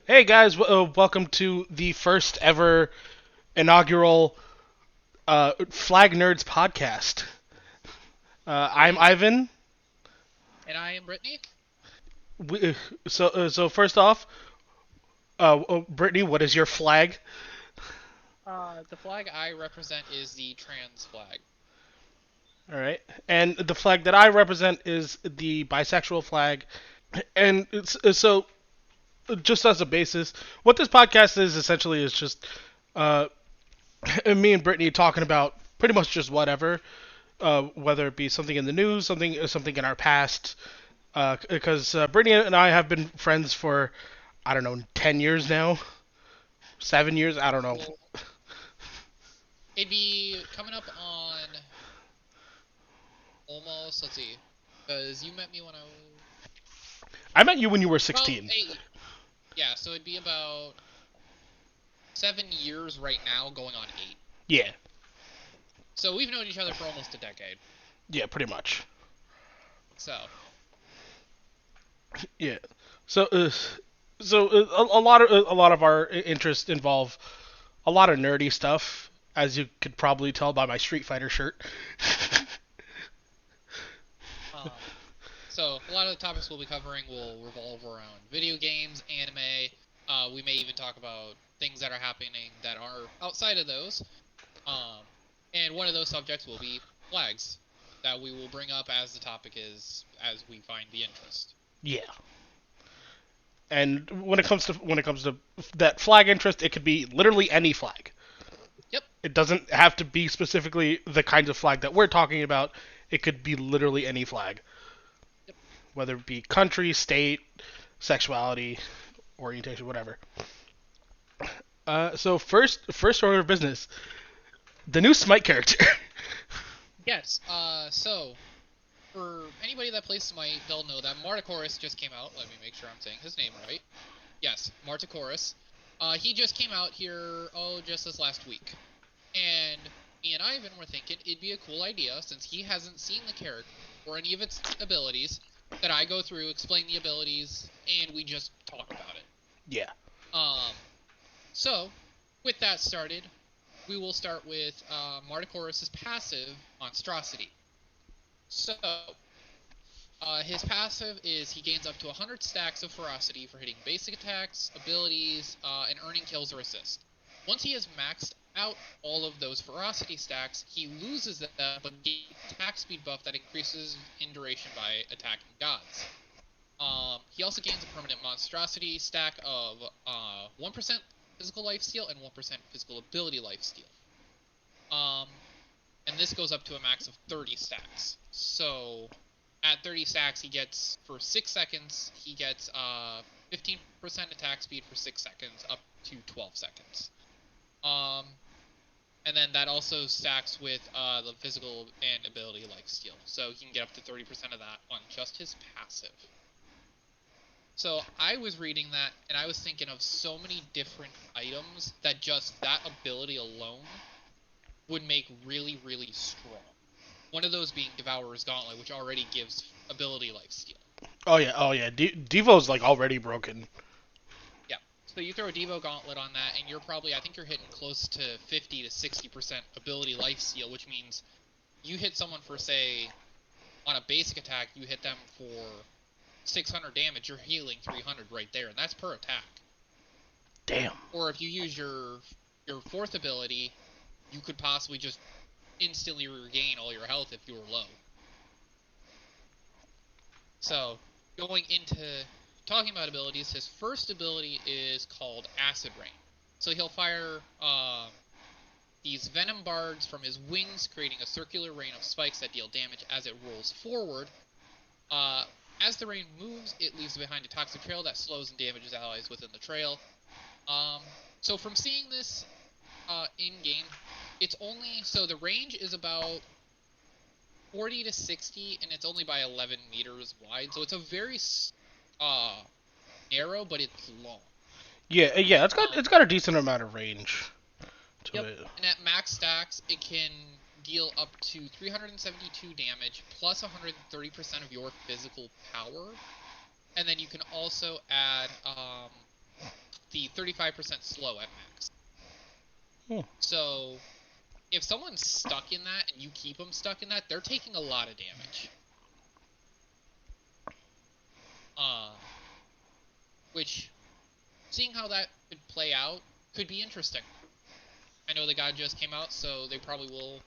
Hey guys, welcome to the first ever inaugural Flag Nerds podcast. I'm Yay. Ivan. And I am Brittany. So first off, Brittany, what is your flag? The flag I represent is the trans flag. All right, and the flag that I represent is the bisexual flag. And so, just as a basis, what this podcast is essentially is just uh, me and Brittany talking about pretty much just whatever, whether it be something in the news, something in our past, because Brittany and I have been friends for I don't know 10 years now, 7 years. I don't know. Well, it'd be coming up on almost, let's see, because you met me when I was I met you when you were about 16. 8. Yeah, so it'd be about 7 years right now, going on 8. Yeah, So we've known each other for almost a decade. yeah, pretty much. So, Yeah. So, a lot of our interests involve a lot of nerdy stuff, as you could probably tell by my Street Fighter shirt. um, so a lot of the topics we'll be covering will revolve around video games, anime. We may even talk about things that are happening that are outside of those. Um, and one of those subjects will be flags that we will bring up as the topic is as we find the interest. Yeah. And when it comes to that flag interest, it could be literally any flag. Yep. It doesn't have to be specifically the kinds of flag that we're talking about. It could be literally any flag, Yep. whether it be country, state, sexuality, orientation, whatever. So first order of business, the new Smite character. Yes. So for anybody that plays Smite, they'll know that Martichoris just came out. Let me make sure I'm saying his name right. Yes, Martichoris. He just came out here, just this last week. And me and Ivan were thinking it'd be a cool idea, since he hasn't seen the character or any of its abilities, that I go through, explain the abilities, and we just talk about it. Yeah. Um, so, with that started, we will start with Martichoris' passive, Monstrosity. So, his passive is he gains up to 100 stacks of ferocity for hitting basic attacks, abilities, and earning kills or assists. Once he has maxed out all of those ferocity stacks, he loses them but gains attack speed buff that increases in duration by attacking gods. He also gains a permanent monstrosity stack of 1% physical lifesteal and 1% physical ability lifesteal. Um, and this goes up to a max of 30 stacks. So at 30 stacks, he gets, for 6 seconds, he gets 15% attack speed for 6 seconds, up to 12 seconds. Um, and then that also stacks with the physical and ability lifesteal. So he can get up to 30% of that on just his passive. So I was reading that, and I was thinking of so many different items that just that ability alone would make really, really strong. One of those being Devourer's Gauntlet, which already gives ability lifesteal. Oh yeah. Oh yeah. Devo's like already broken. Yeah. So you throw a Devo Gauntlet on that, and you're probably, I think you're hitting close to 50 to 60% ability lifesteal, which means you hit someone for, say, on a basic attack, you hit them for 600 damage, you're healing 300 right there, and that's per attack. Damn. Or if you use your fourth ability, you could possibly just instantly regain all your health if you were low. So, going into talking about abilities, his first ability is called Acid Rain. So he'll fire these venom bards from his wings, creating a circular rain of spikes that deal damage as it rolls forward. Uh, as the rain moves, it leaves behind a toxic trail that slows and damages allies within the trail. Um, so from seeing this in game, it's only, so the range is about 40 to 60, and it's only by 11 meters wide. So it's a very uh, narrow, but it's long. Yeah. Yeah. Um, It's got a decent amount of range to yep. it. And at max stacks, it can deal up to 372 damage plus 130% of your physical power. And then you can also add the 35% slow at max. Hmm. So if someone's stuck in that and you keep them stuck in that, they're taking a lot of damage. Which, seeing how that could play out, could be interesting. I know the god just came out, so they probably will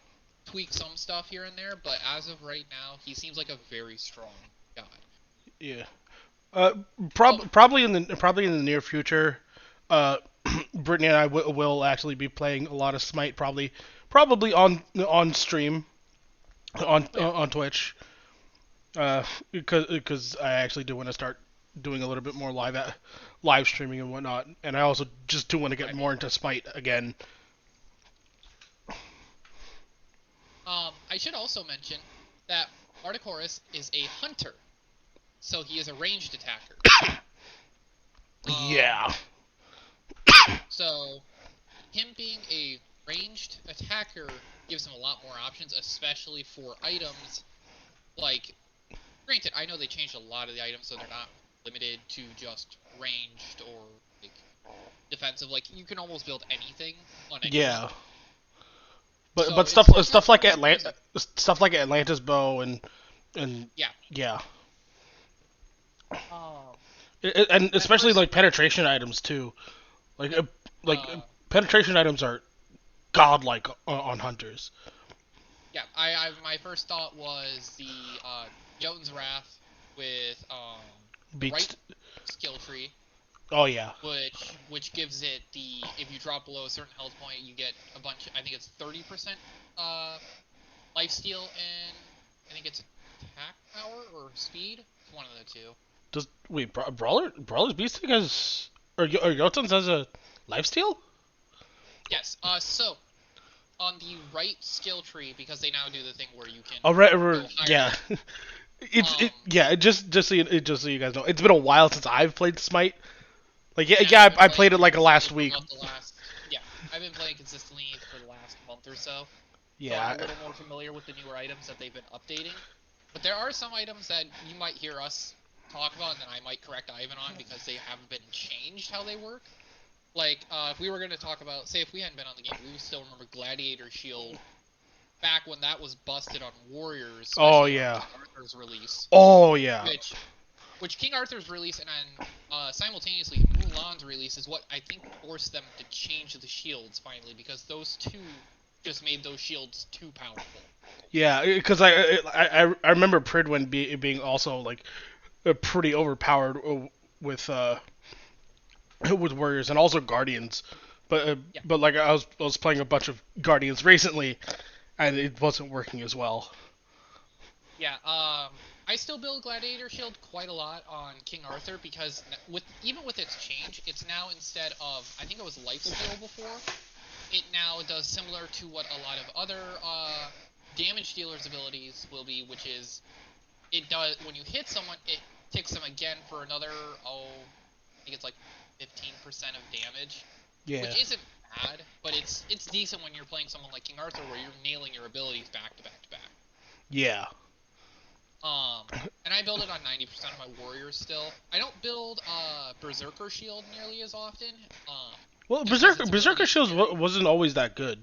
tweak some stuff here and there, but as of right now, he seems like a very strong god. Yeah. Oh, Probably in the near future, uh, Brittany and I will actually be playing a lot of Smite. Probably on stream yeah. on Twitch. Because I actually do want to start doing a little bit more live streaming and whatnot, and I also just do want to get Right. more into Smite again. I should also mention that Articorus is a hunter, so he is a ranged attacker. Um, Yeah. so him being a ranged attacker gives him a lot more options, especially for items like. Granted, I know they changed a lot of the items, so they're not limited to just ranged or like defensive. Like you can almost build anything on anyone. Yeah. So But it's stuff much like more confusing. Stuff like Atlantis bow and Yeah. yeah. Um. And At especially first, like penetration items too. Like yep. like penetration items are godlike on hunters. Yeah. My first thought was the Jotun's Wrath with the right Beats. skill tree, Oh yeah. which gives it the if you drop below a certain health point, you get a bunch. I think it's 30% lifesteal and I think it's attack power or speed. It's one of the two. Does wait Brawler's Beast thing has or Jotun's has a lifesteal? Yes. So on the right skill tree, because they now do the thing where you can Oh go higher yeah. than. Just so you guys know, it's been a while since I've played Smite. Like Yeah, I've yeah, been I playing played it like consistently last for week. about the last. Yeah, I've been playing consistently for the last month or so. So I'm a Yeah. little more familiar with the newer items that they've been updating. But there are some items that you might hear us talk about, and then I might correct Ivan on because they haven't been changed how they work. Like, if we were going to talk about, say, if we hadn't been on the game, we would still remember Gladiator Shield back when that was busted on Warriors, Oh especially around yeah. King Arthur's release. Oh yeah. Which King Arthur's release and then simultaneously Mulan's release is what I think forced them to change the shields finally because those two just made those shields too powerful. Yeah, because I remember Pridwin being also like pretty overpowered with with warriors and also guardians, Yeah, but like I was playing a bunch of guardians recently and it wasn't working as well. yeah. I still build Gladiator Shield quite a lot on King Arthur because even with its change, it's now instead of I think it was lifesteal before, it now does similar to what a lot of other damage dealers abilities will be, which is it does when you hit someone, it ticks them again for another I think it's like 15% of damage, Yeah, which isn't bad, but it's decent when you're playing someone like King Arthur where you're nailing your abilities back to back to back. yeah. And I build it on 90% of my warriors still. I don't build Berserker Shield nearly as often, Well, just because its ability Berserker is Shields very wasn't always that good.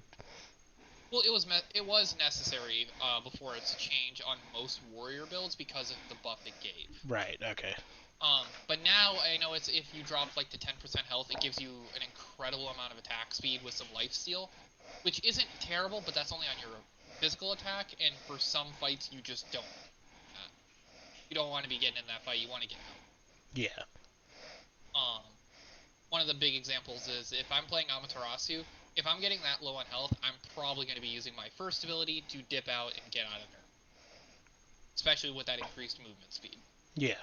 well. It was necessary before its change on most warrior builds because of the buff it gave. Right. Okay. But now I know it's if you drop like to 10% health, it gives you an incredible amount of attack speed with some lifesteal, which isn't terrible, but that's only on your physical attack, and for some fights you just don't. You don't want to be getting in that fight. You want to get out. Yeah. Um, One of the big examples is if I'm playing Amaterasu, if I'm getting that low on health, I'm probably going to be using my first ability to dip out and get out of there, especially with that increased movement speed. Yeah.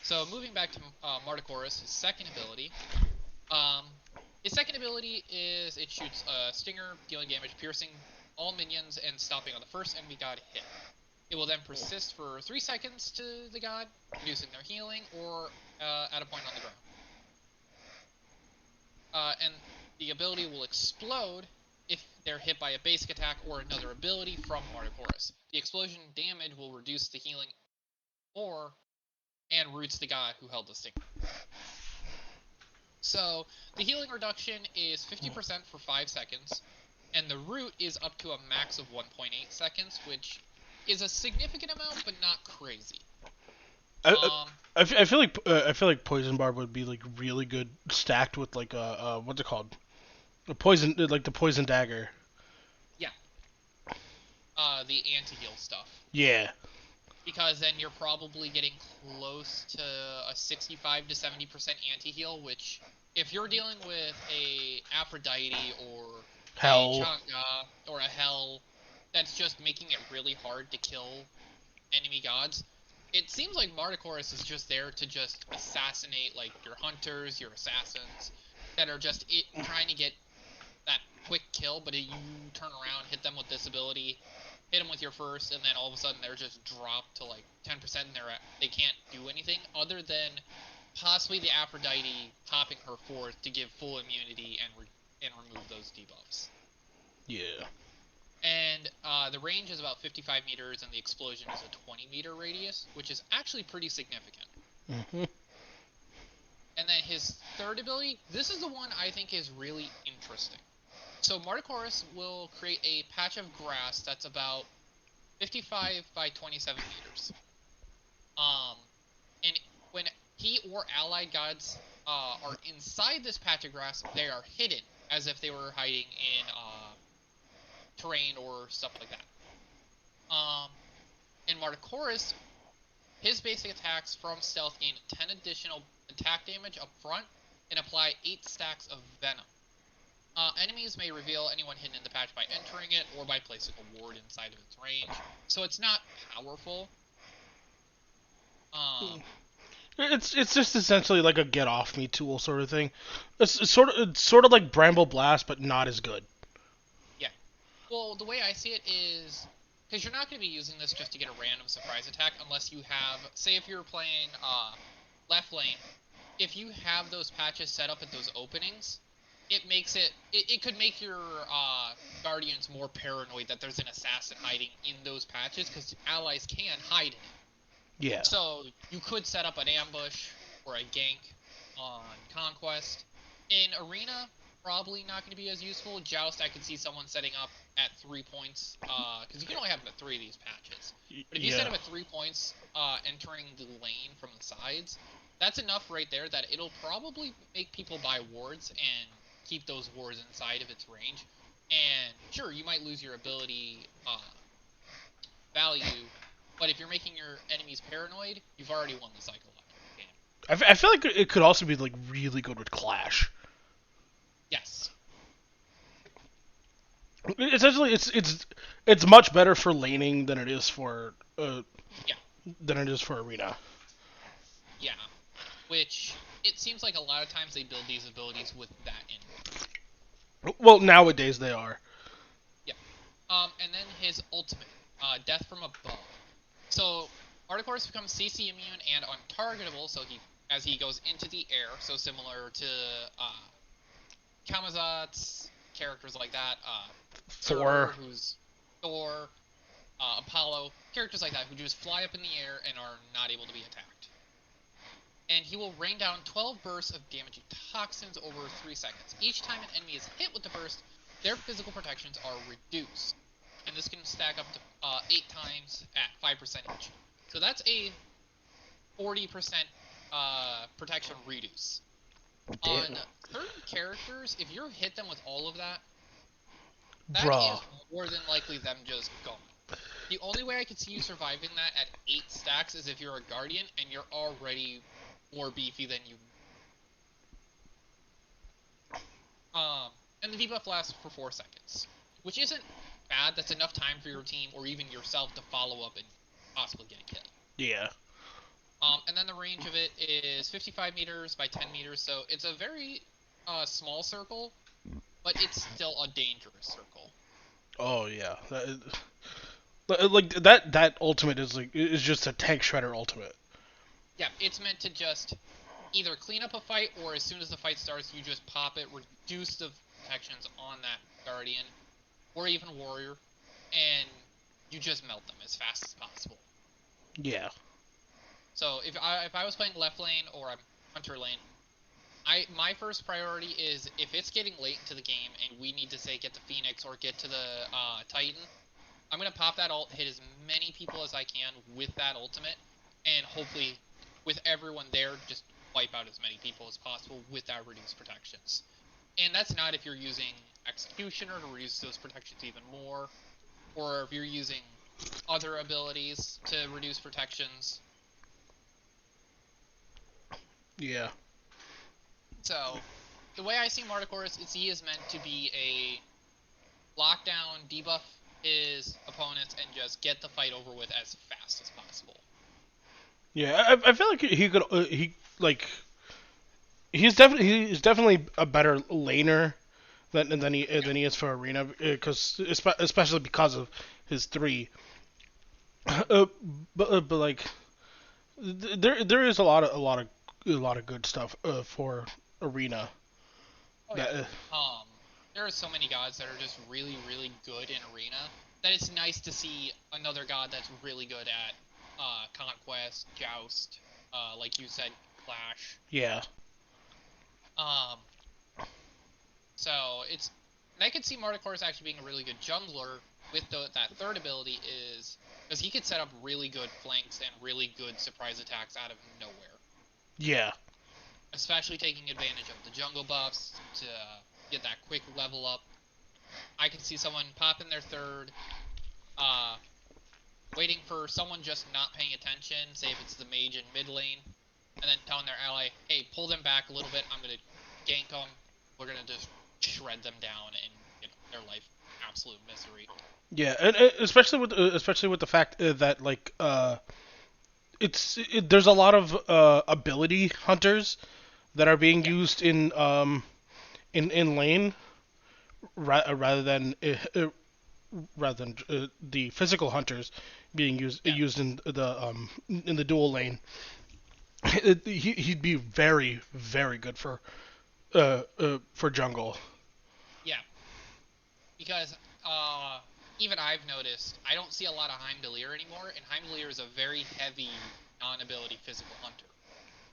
So moving back to Marticorus, his second ability. Um, his second ability is it shoots a stinger, dealing damage, piercing all minions, and stopping on the first enemy god hit. It will then persist for 3 seconds to the god, reducing their healing, or at a point on the ground. And the ability will explode if they're hit by a basic attack or another ability from Marticorus. The explosion damage will reduce the healing more and roots the god who held the stinger. So the healing reduction is 50% for 5 seconds, and the root is up to a max of 1.8 seconds, which is a significant amount, but not crazy. I, Um, I feel like poison barb would be like really good stacked with like what's it called, the poison, like the poison dagger. yeah, the anti-heal stuff. Yeah. Because then you're probably getting close to a 65 to 70% anti-heal, which if you're dealing with a Aphrodite or a Hell. Chang'e or a Hell that's just making it really hard to kill enemy gods, it seems like Martichorus is just there to just assassinate like your hunters, your assassins that are just trying to get that quick kill, but you turn around, hit them with this ability, hit them with your first, and then all of a sudden they're just dropped to like 10%, and they can't do anything other than possibly the Aphrodite popping her fourth to give full immunity and remove those debuffs. Yeah. And the range is about 55 meters, and the explosion is a 20-meter radius, which is actually pretty significant. Mhm. And then his third ability, this is the one I think is really interesting. So Martichorus will create a patch of grass that's about 55 by 27 meters. Um, and when he or allied gods are inside this patch of grass, they are hidden as if they were hiding in terrain or stuff like that. In Martichorus, his basic attacks from stealth gain 10 additional attack damage up front and apply 8 stacks of venom. Enemies may reveal anyone hidden in the patch by entering it or by placing a ward inside of its range, so it's not powerful. Um, It's just essentially like a get off me tool sort of thing. It's sort of like Bramble Blast, but not as good. yeah. Well, the way I see it is because you're not going to be using this just to get a random surprise attack unless you have, say, if you're playing left lane, if you have those patches set up at those openings, it makes it could make your guardians more paranoid that there's an assassin hiding in those patches because allies can hide in it. Yeah. So you could set up an ambush or a gank on Conquest. In Arena, probably not going to be as useful. Joust, I could see someone setting up at 3 points, because you can only have them at 3 of these patches. But if you set Yeah. up at 3 points, entering the lane from the sides, that's enough right there that it'll probably make people buy wards and keep those wards inside of its range. And sure, you might lose your ability value, but if you're making your enemies paranoid, you've already won the psychological game. I feel like it could also be like really good with Clash. Yes. Essentially, it's much better for laning Yeah. than it is for arena. Yeah. Which it seems like a lot of times they build these abilities with that in mind. Well, nowadays they are. Yeah. And then his ultimate, Death from Above. So Artichorus becomes CC immune and untargetable, so as he goes into the air, so similar to Kamazat's characters like that, Thor. Surtur, who's Thor, Apollo, characters like that who just fly up in the air and are not able to be attacked. And he will rain down 12 bursts of damaging toxins over 3 seconds. Each time an enemy is hit with the burst, their physical protections are reduced. And this can stack up to 8 times at 5% each. So that's a 40% protection reduce. Damn. On certain characters, if you hit them with all of that, that Bruh. is more than likely them just gone. The only way I could see you surviving that at 8 stacks is if you're a Guardian and you're already more beefy than you. And the debuff lasts for 4 seconds, which isn't bad. That's enough time for your team or even yourself to follow up and possibly get a kill. Yeah. And then the range of it is 55 meters by 10 meters, so it's a very small circle, but it's still a dangerous circle. Oh yeah. Like that ultimate is just a tank shredder ultimate. Yeah, it's meant to just either clean up a fight or as soon as the fight starts, you just pop it, reduce the protections on that Guardian or even Warrior, and you just melt them as fast as possible. Yeah. So if I was playing left lane or I'm Hunter lane, My first priority is if it's getting late into the game and we need to say get the Phoenix or get to the Titan, I'm gonna pop that ult, hit as many people as I can with that ultimate, and hopefully with everyone there, just wipe out as many people as possible with that reduced protections. And that's not if you're using Executioner to reduce those protections even more, or if you're using other abilities to reduce protections. Yeah. So, the way I see Martichorus is he is meant to be a lockdown, debuff his opponents, and just get the fight over with as fast as possible. Yeah, I feel like he could he's definitely a better laner Yeah, than he is for arena because especially because of his three. Uh, but like there is a lot of good stuff for arena. oh yeah. That There are so many gods that are just really, really good in arena that it's nice to see another god that's really good at conquest, joust, like you said, clash. yeah Um, so it's and I could see Martichorus actually being a really good jungler with that third ability is because he could set up really good flanks and really good surprise attacks out of nowhere, yeah especially taking advantage of the jungle buffs to get that quick level up. I could see someone popping their third, uh, waiting for someone just not paying attention, say if it's the mage in mid lane, and then telling their ally, hey, pull them back a little bit, I'm going to gank them, we're going to just shred them down and their life absolute misery. yeah and especially with the fact that there's a lot of ability hunters that are being Yeah, used in lane rather than the physical hunters being yeah, used in the dual lane. He'd be very good for jungle. yeah. Because even I've noticed, I don't see a lot of Heimdallr anymore, and Heimdallr is a very heavy non-ability physical hunter.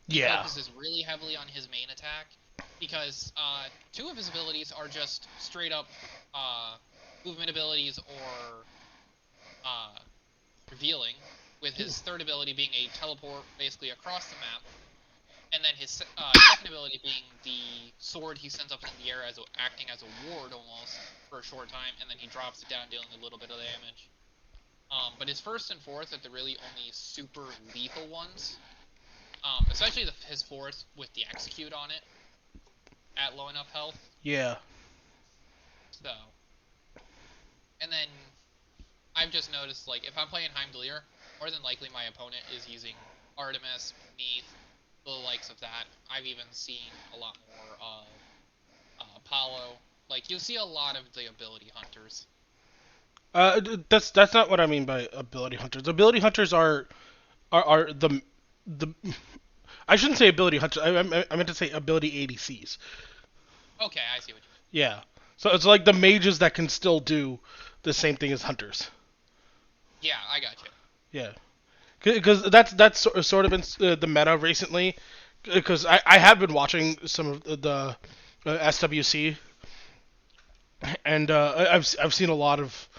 He Yeah, focuses really heavily on his main attack because two of his abilities are just straight up uh, movement abilities or uh, revealing, with his third ability being a teleport basically across the map, and then his second ability being the sword he sends up in the air as acting as a ward almost for a short time, and then he drops it down dealing a little bit of damage. But his first and fourth are the really only super lethal ones. Especially his fourth with the execute on it at low enough health. yeah. So, and then I've just noticed like if I'm playing Heimdallr, more than likely my opponent is using Artemis, Neath, the likes of that. I've even seen a lot more of Apollo. Like you'll see a lot of the ability hunters. That's not what I mean by ability hunters. Ability hunters are the I shouldn't say ability hunters. I meant to say ability ADCs. Okay, I see what you mean. Yeah. So it's like the mages that can still do the same thing as hunters. Yeah, I got you. Yeah. Because sort of been the meta recently. Because I have been watching some of the SWC, and I've seen a lot of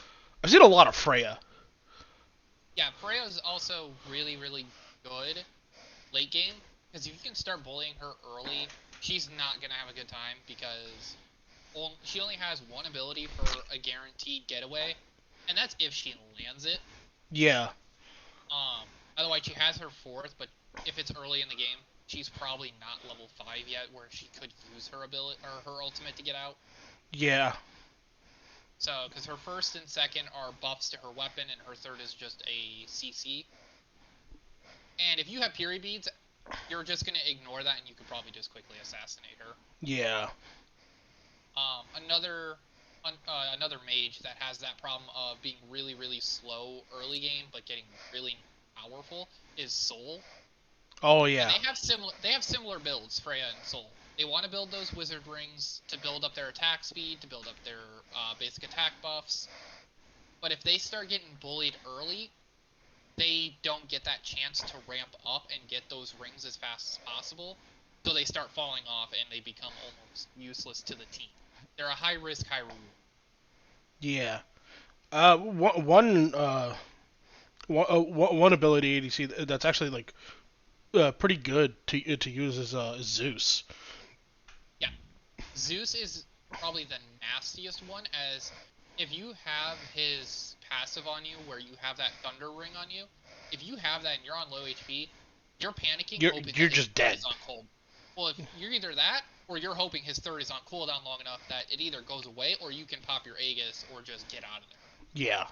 Freya. Yeah, Freya's also really, really good late game because if you can start bullying her early, she's not gonna have a good time because she only has one ability for a guaranteed getaway, and that's if she lands it. Yeah. Otherwise she has her fourth, but if it's early in the game, she's probably not level 5 yet, where she could use her ability or her ultimate to get out. Yeah. So, because her first and second are buffs to her weapon, and her third is just a CC. And if you have Piri beads, you're just gonna ignore that, and you could probably just quickly assassinate her. Yeah. Another another mage that has that problem of being really, really slow early game, but getting really powerful is Soul. Oh And yeah. they have similar builds, Freya and Soul. They want to build those wizard rings to build up their attack speed, to build up their basic attack buffs. But if they start getting bullied early, they don't get that chance to ramp up and get those rings as fast as possible. So they start falling off and they become almost useless to the team. They're a high risk, high reward. Yeah. One ability ADC that's actually like pretty good to use is Zeus. Yeah, Zeus is probably the nastiest one, as if you have his passive on you where you have that thunder ring on you, if you have that and you're on low HP, you're panicking hoping You're that his just third dead. is on cold. Well, if you're either that or you're hoping his third is on cooldown long enough that it either goes away or you can pop your Aegis or just get out of there. Yeah.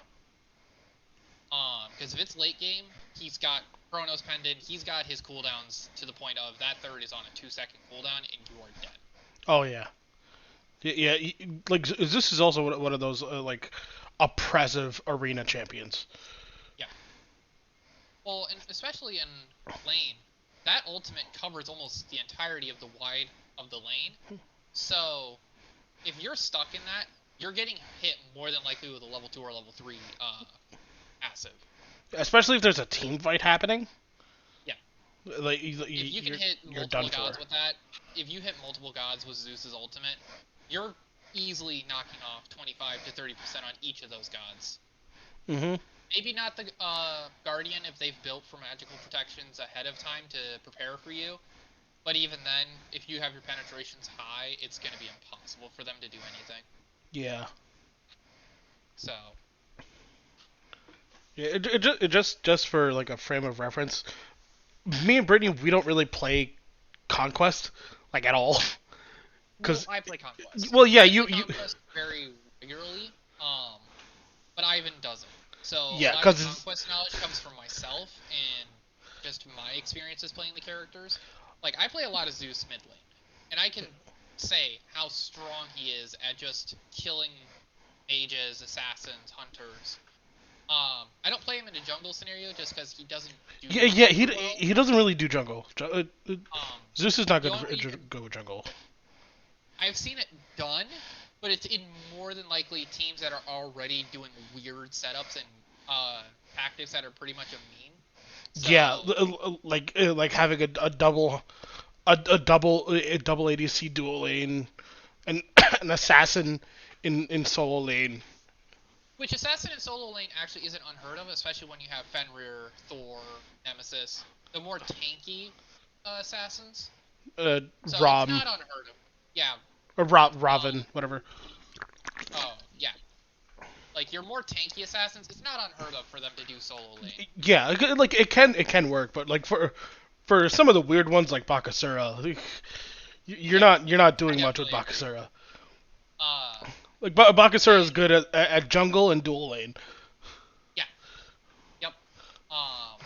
Because if it's late game, he's got Chronos Pendant, he's got his cooldowns to the point of that third is on a 2-second cooldown and you are dead. Oh yeah. Yeah. Like this is also one of those like oppressive arena champions. Yeah. Well, and especially in lane, that ultimate covers almost the entirety of the wide of the lane. So if you're stuck in that, you're getting hit more than likely with a level 2 or level 3 passive. Especially if there's a team fight happening. Yeah. Like If you can hit you're done multiple gods for. with that, if you hit multiple gods with Zeus's ultimate, you're easily knocking off 25 to 30% on each of those gods. Mhm. Maybe not the Guardian if they've built for magical protections ahead of time to prepare for you. But even then, if you have your penetrations high, it's going to be impossible for them to do anything. Yeah. So. Yeah. It just for like a frame of reference. Me and Brittany, we don't really play Conquest like at all. Well, Cause I play Conquest. well, yeah, I play you Conquest very regularly, but Ivan doesn't. So a yeah, lot of the cause Conquest knowledge comes from myself and just my experiences playing the characters. Like, I play a lot of Zeus mid lane, and I can say how strong he is at just killing mages, assassins, hunters. I don't play him in a jungle scenario just because he doesn't do yeah, super well. he doesn't really do jungle. Zeus is not The good only for reason go jungle. I've seen it done, but it's in more than likely teams that are already doing weird setups and tactics that are pretty much a meme. Yeah, So, like having a double ADC dual lane and an yeah. assassin in solo lane. Which Assassin and solo lane actually isn't unheard of, especially when you have Fenrir, Thor, Nemesis, the more tanky assassins. So it's Rom not unheard of. Yeah. or Um. Robin, whatever. Oh, yeah. Like, your more tanky assassins, it's not unheard of for them to do solo lane. Yeah, like it can work, but like for some of the weird ones like Bakasura, like, Yeah, you're not I doing much with definitely agree. Bakasura. Uh, Like Bakasura is and good at jungle and dual lane. yeah, yep. Um,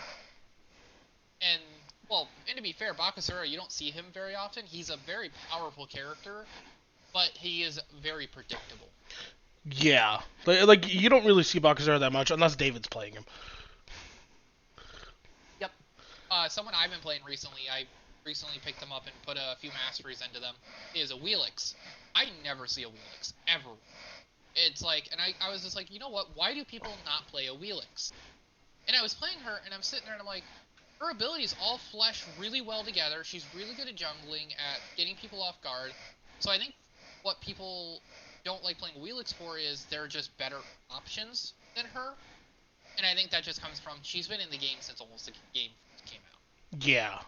and well, and to be fair, Bakasura, you don't see him very often. He's a very powerful character, but he is very predictable. Yeah, like you don't really see Bakasura that much unless David's playing him. Yep. Someone I've been playing recently, I recently picked them up and put a few masteries into them, is a Wheelix. I never see a Wheelix, ever. It's like, and I was just like, you know what, why do people not play a Wheelix? And I was playing her, and I'm sitting there, and I'm like, her abilities all flesh really well together. She's really good at jungling, at getting people off guard. So I think what people don't like playing Wheelix for is they're just better options than her. And I think that just comes from she's been in the game since almost the game came out. Yeah,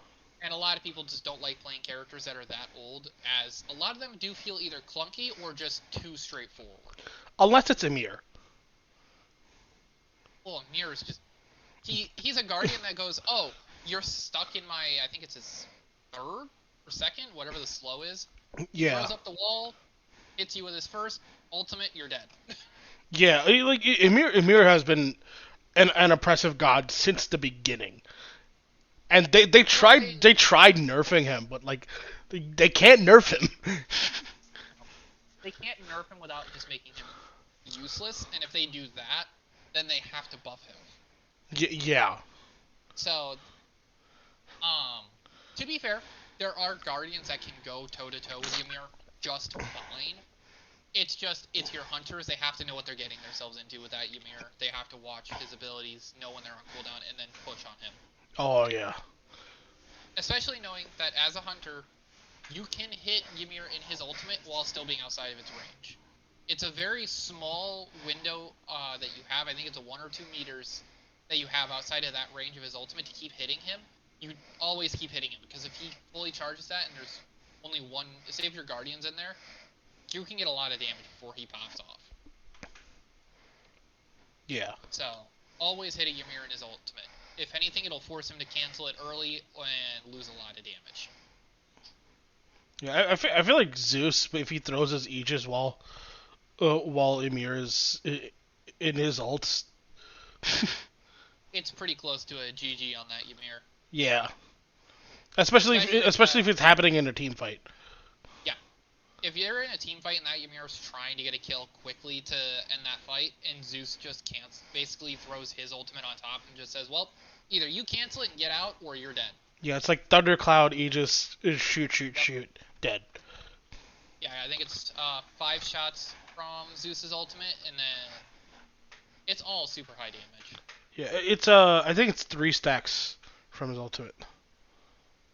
And a lot of people just don't like playing characters that are that old, as a lot of them do feel either clunky or just too straightforward. unless it's Emir. Well, Mirror's just he's a guardian that goes, oh, you're stuck in my, I think it's his third or second, whatever the slow is. He Yeah, throws up the wall, hits you with his first ultimate, you're dead. yeah, like Emir has been an oppressive god since the beginning. And Right. they tried nerfing him, but like they can't nerf him. They can't nerf him without just making him useless, and if they do that, then they have to buff him. Yeah. So, to be fair, there are guardians that can go toe to toe with Ymir just fine. It's just, it's your hunters, they have to know what they're getting themselves into with that Ymir. They have to watch his abilities, know when they're on cooldown, and then push on him. Oh yeah. Especially knowing that as a hunter, you can hit Ymir in his ultimate while still being outside of its range. It's a very small window that you have. I think it's a 1 or 2 meters that you have outside of that range of his ultimate to keep hitting him. You always keep hitting him because if he fully charges that and there's only one, say if your Guardian's in there, you can get a lot of damage before he pops off. Yeah. So always hit a Ymir in his ultimate. If anything, it'll force him to cancel it early and lose a lot of damage. Yeah, I feel like Zeus, if he throws his Aegis while Emir is in his ults. It's pretty close to a GG on that Ymir. Yeah. Especially if it's happening in a team fight. Yeah. If you're in a team fight and that Ymir's trying to get a kill quickly to end that fight, and Zeus just basically throws his ultimate on top and just says, well, either you cancel it and get out, or you're dead. Yeah, it's like Thundercloud, Aegis, shoot, dead. Yeah, I think it's 5 shots from Zeus's ultimate, and then it's all super high damage. Yeah, it's I think it's 3 stacks from his ultimate.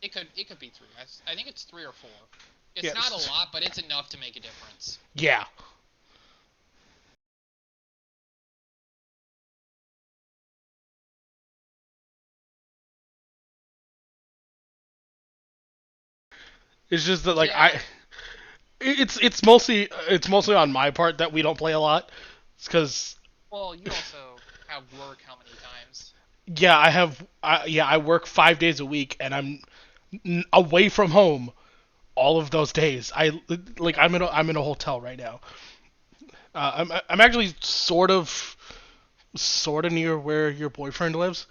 It could be 3. I think it's 3 or 4. It's Yeah, not a lot, but it's enough to make a difference. Yeah. It's just that like Yeah. it's mostly on my part that we don't play a lot. It's because Well, you also have work how many times? yeah, I work 5 days a week and I'm away from home all of those days. I'm in a hotel right now. I'm actually sort of near where your boyfriend lives.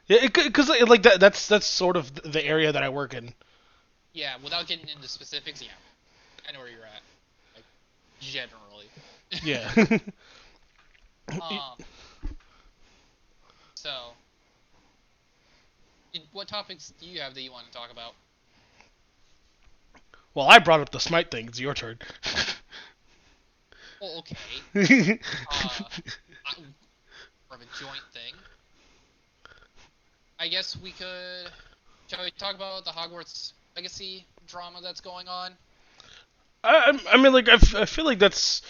Yeah, because like that's sort of the area that I work in. Yeah, without getting into specifics, yeah. I know where you're at. Like, generally. Yeah. um, so, what topics do you have that you want to talk about? Well, I brought up the Smite thing. It's your turn. Well, okay. More of a joint thing. I guess we could. Shall we talk about the Hogwarts Legacy drama that's going on? I mean, like I feel like that's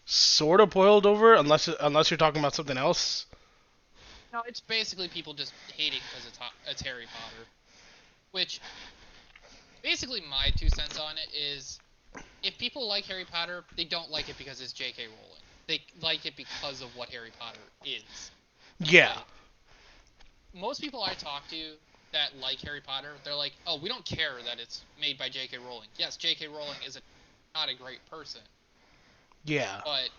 sort of boiled over, unless you're talking about something else. No, it's basically people just hating because it's Harry Potter. Which, basically, my 2 cents on it is, if people like Harry Potter, they don't like it because it's J.K. Rowling. They like it because of what Harry Potter is. Yeah. Like, most people I talk to that like Harry Potter, they're like, oh, we don't care that it's made by J.K. Rowling. Yes, J.K. Rowling is not a great person, Yeah. but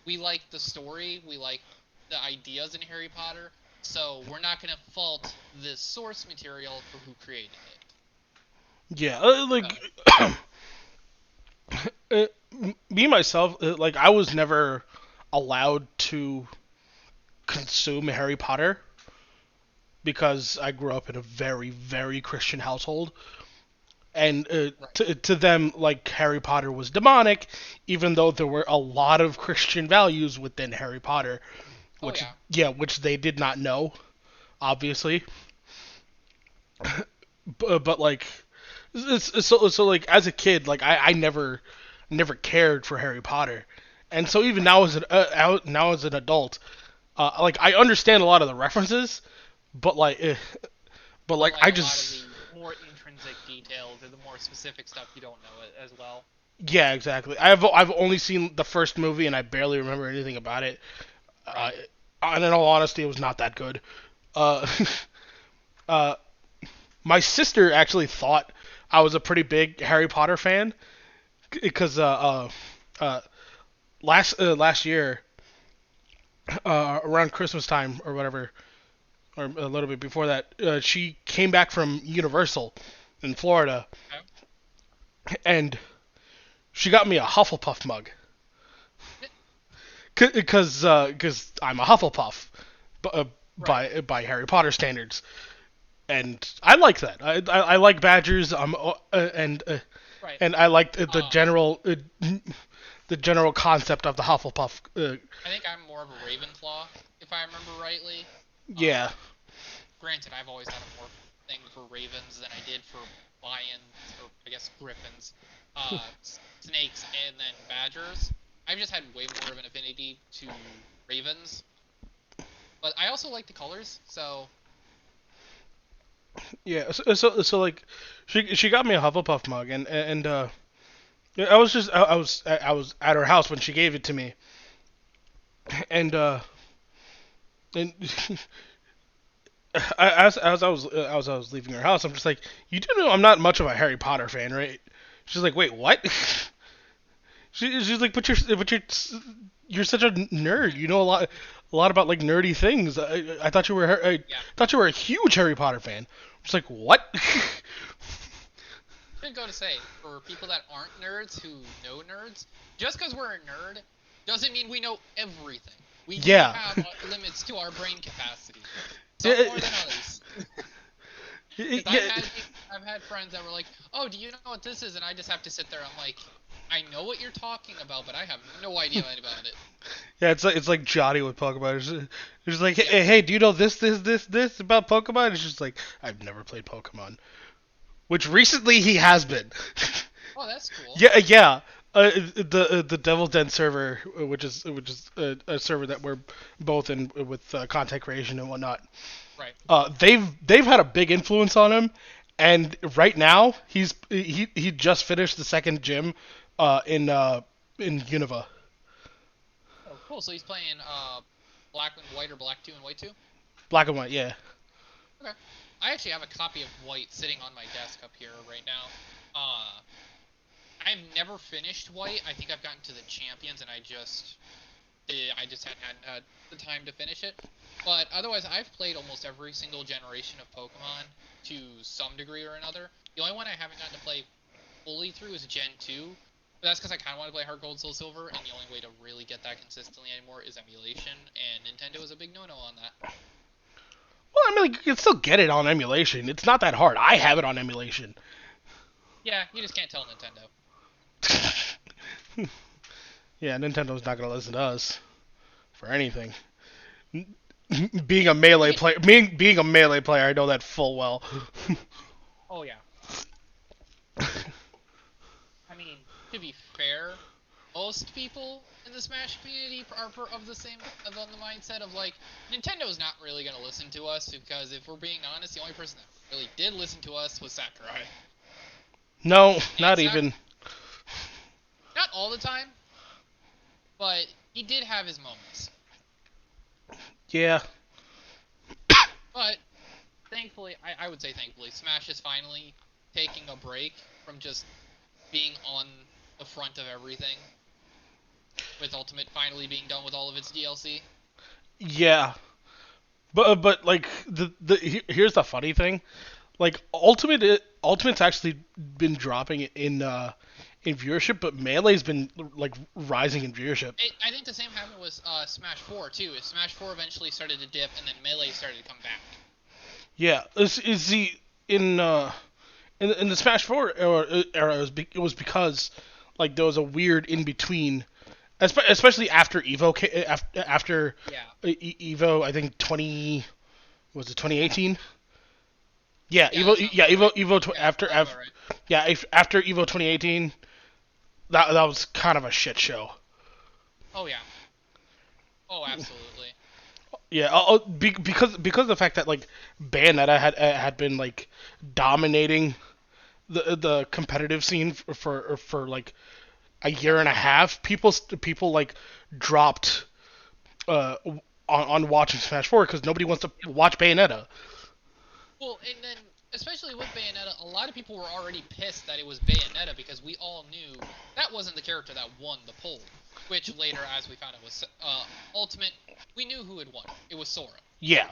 we like the story, we like the ideas in Harry Potter, so we're not going to fault the source material for who created it. Yeah. Uh, me myself, like I was never allowed to consume Harry Potter because I grew up in a very very Christian household. And Right. to them, like Harry Potter was demonic, even though there were a lot of Christian values within Harry Potter, Oh, which yeah. which they did not know, obviously. But like, so like as a kid, like I never cared for Harry Potter, and so even Right. now as an adult, like I understand a lot of the references, but like, But, like, I a lot of just the more intrinsic details or the more specific stuff you don't know as well. yeah, exactly. I've only seen the first movie and I barely remember anything about it. Uh, Right. and in all honesty, it was not that good. Uh, uh, my sister actually thought I was a pretty big Harry Potter fan because uh, last year around Christmas time or whatever, or a little bit before that, she came back from Universal in Florida Okay. and she got me a Hufflepuff mug because I'm a Hufflepuff Right. by Harry Potter standards, and I like that. I like badgers. Right. And I like Um, the general concept of the Hufflepuff. I think I'm more of a Ravenclaw, if I remember rightly. Yeah, Um, Granted, I've always had a more thing for ravens than I did for lions, or I guess griffins, snakes, and then badgers. I've just had way more of an affinity to ravens, but I also like the colors. So Yeah, so like, she got me a Hufflepuff mug, and yeah, I was just I was at her house when she gave it to me, and and as I was leaving her house, I'm just like, you do know I'm not much of a Harry Potter fan, right? She's like, wait, what? She's like, you're such a nerd. You know a lot about like nerdy things. I thought you were I yeah, thought you were a huge Harry Potter fan. I'm just like, what? I'm gonna say for people that aren't nerds who know nerds, just because we're a nerd doesn't mean we know everything. We do Yeah. have limits to our brain capacity. Some Yeah, more than others. Because yeah, I've had friends that were like, "Oh, do you know what this is?" And I just have to sit there. I'm like, "I know what you're talking about, but I have no idea about it." yeah. It's like Johnny with Pokemon. It's just like, Yeah. hey, do you know this about Pokemon? It's just like, I've never played Pokemon. Which recently he has been. Oh, that's cool. Yeah. The Devil Den server, which is a server that we're both in with content creation and whatnot. Right. They've had a big influence on him, and right now he just finished the second gym, in Unova. Oh, cool. So he's playing black and white or black two and white two. Black and white, yeah. Okay. I actually have a copy of white sitting on my desk up here right now. I've never finished white. I think I've gotten to the champions, and I just hadn't had the time to finish it. But otherwise, I've played almost every single generation of Pokemon to some degree or another. The only one I haven't gotten to play fully through is Gen 2. But that's because I kind of want to play Heart Gold Soul Silver, and the only way to really get that consistently anymore is emulation, and Nintendo is a big no-no on that. Well, I mean, like, you can still get it on emulation. It's not that hard. I have it on emulation. Yeah, you just can't tell Nintendo. Yeah, Nintendo's not gonna listen to us for anything. Being a melee Okay. player, being a melee player, I know that full well. Oh yeah. I mean, to be fair, most people in the Smash community are of the same of on the mindset of like Nintendo's not really gonna listen to us because if we're being honest, the only person that really did listen to us was Sakurai, No, and not even. not all the time, but he did have his moments. Yeah, But thankfully, I would say thankfully, Smash is finally taking a break from just being on the front of everything, with Ultimate finally being done with all of its DLC. yeah. But like here's the funny thing. Like Ultimate's actually been dropping in viewership, but Melee's been like rising in viewership. I think the same happened with Smash 4 too. Smash 4 eventually started to dip, and then Melee started to come back. Yeah, is the in in the Smash 4 era it was because like there was a weird in between, especially after Evo after Yeah. Evo, I think was it 2018? Yeah, Yeah, that Evo, sounds yeah, about right. Yeah, After sounds about right. yeah, after Evo 2018, that was kind of a shit show. Oh yeah. Oh, absolutely. Yeah, because of the fact that like Bayonetta had been like dominating the competitive scene for like a year Yep. and a half, people like dropped on watching Smash 4 because nobody wants to Yep. watch Bayonetta. Well, and then especially with Bayonetta, a lot of people were already pissed that it was Bayonetta because we all knew that wasn't the character that won the poll. Which later, as we found out, was Ultimate. We knew who had won. It was Sora. Yeah,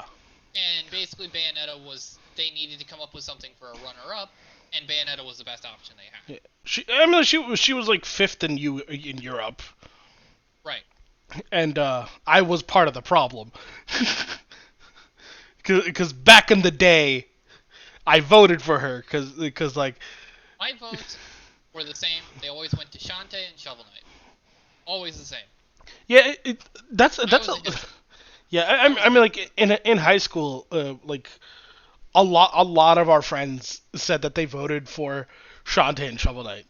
And basically, Bayonetta was. They needed to come up with something for a runner-up, and Bayonetta was the best option they had. yeah. I mean, she was like fifth in Europe, Right. and I was part of the problem. Because back in the day, I voted for her because like My votes were the same. They always went to Shantae and Shovel Knight. Always the same. yeah, that's I that's was a a hipster. yeah. I was I a mean, hipster. like in high school, like a lot of our friends said that they voted for Shantae and Shovel Knight.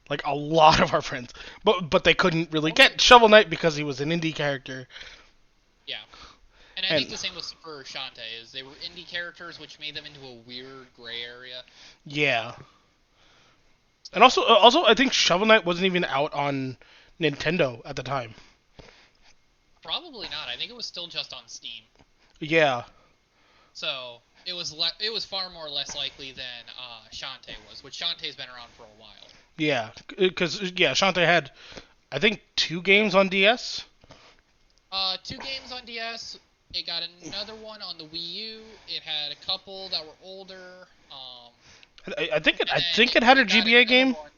Like a lot of our friends, but they couldn't really Only get Shovel Knight because he was an indie character. yeah. And I think And the same was for Shantae, is they were indie characters, which made them into a weird gray area. yeah, So and also I think Shovel Knight wasn't even out on Nintendo at the time. probably not. I think it was still just on Steam. Yeah, So it was far more less likely than Shantae was, which Shantae's been around for a while. yeah, because yeah, Shantae had I think 2 games on DS. 2 games on DS. It got another one on the Wii U. It had a couple that were older. I think it And I then think it had a it got GBA another game. one.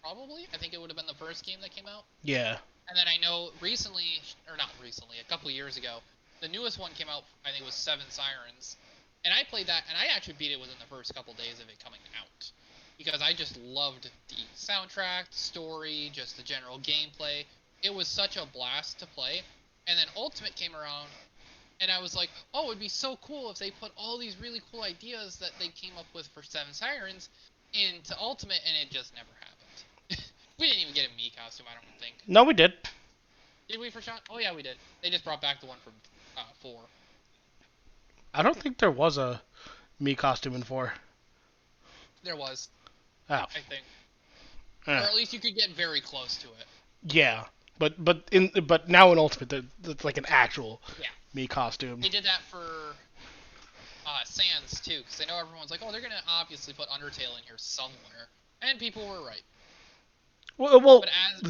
Probably. I think it would have been the first game that came out. Yeah, And then I know recently, or not recently, a couple years ago, the newest one came out. I think it was Seven Sirens, and I played that, and I actually beat it within the first couple days of it coming out, because I just loved the soundtrack, the story, just the general gameplay. It was such a blast to play. And then Ultimate came around, and I was like, oh, it'd be so cool if they put all these really cool ideas that they came up with for Seven Sirens into Ultimate, and it just never happened. We didn't even get a Mii costume, I don't think. no, we did. Did we for Sean? Oh yeah, we did. They just brought back the one from 4. I don't think there was a me costume in 4. There was, Oh, I think, or at least you could get very close to it. yeah, but now in Ultimate, it's like an actual Yeah, me costume. they did that for Sans too, because I know everyone's like, oh, they're gonna obviously put Undertale in here somewhere, and people were right. Well, But as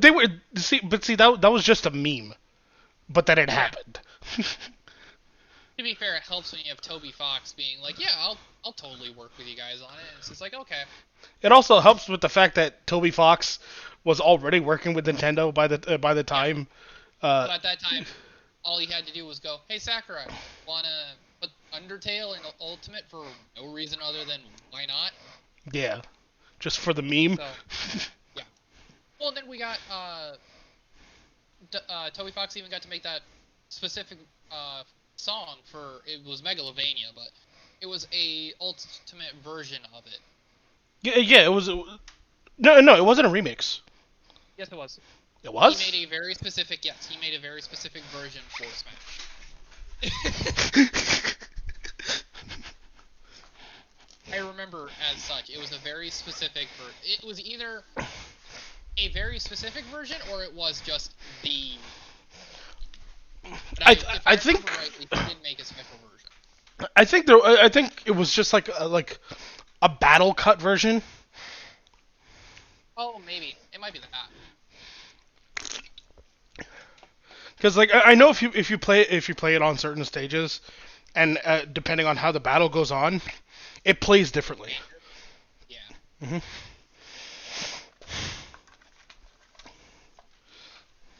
they were see that was just a meme, but that it yeah, happened. to be fair, it helps when you have Toby Fox being like, yeah, I'll totally work with you guys on it. And it's just like, okay, It also helps with the fact that Toby Fox was already working with Nintendo by the yeah. time. So at that time, all he had to do was go, hey Sakurai, wanna put Undertale in Ultimate for no reason other than why not? Yeah, just for the meme. So yeah. Well, then we got Toby Fox even got to make that specific song for, it was Megalovania, but it was a ultimate version of it. Yeah, it was. No, it wasn't a remix. Yes, it was. It was. He made a very specific, yes, he made a very specific version for Smash. I remember as such, it was a very specific it was either a very specific version or it was just the. But if I think remember rightly, he did make a special version. I think it was just like a battle cut version. Oh, maybe it might be that. Because like I know if you play it on certain stages, and depending on how the battle goes on, it plays differently. Yeah. hmm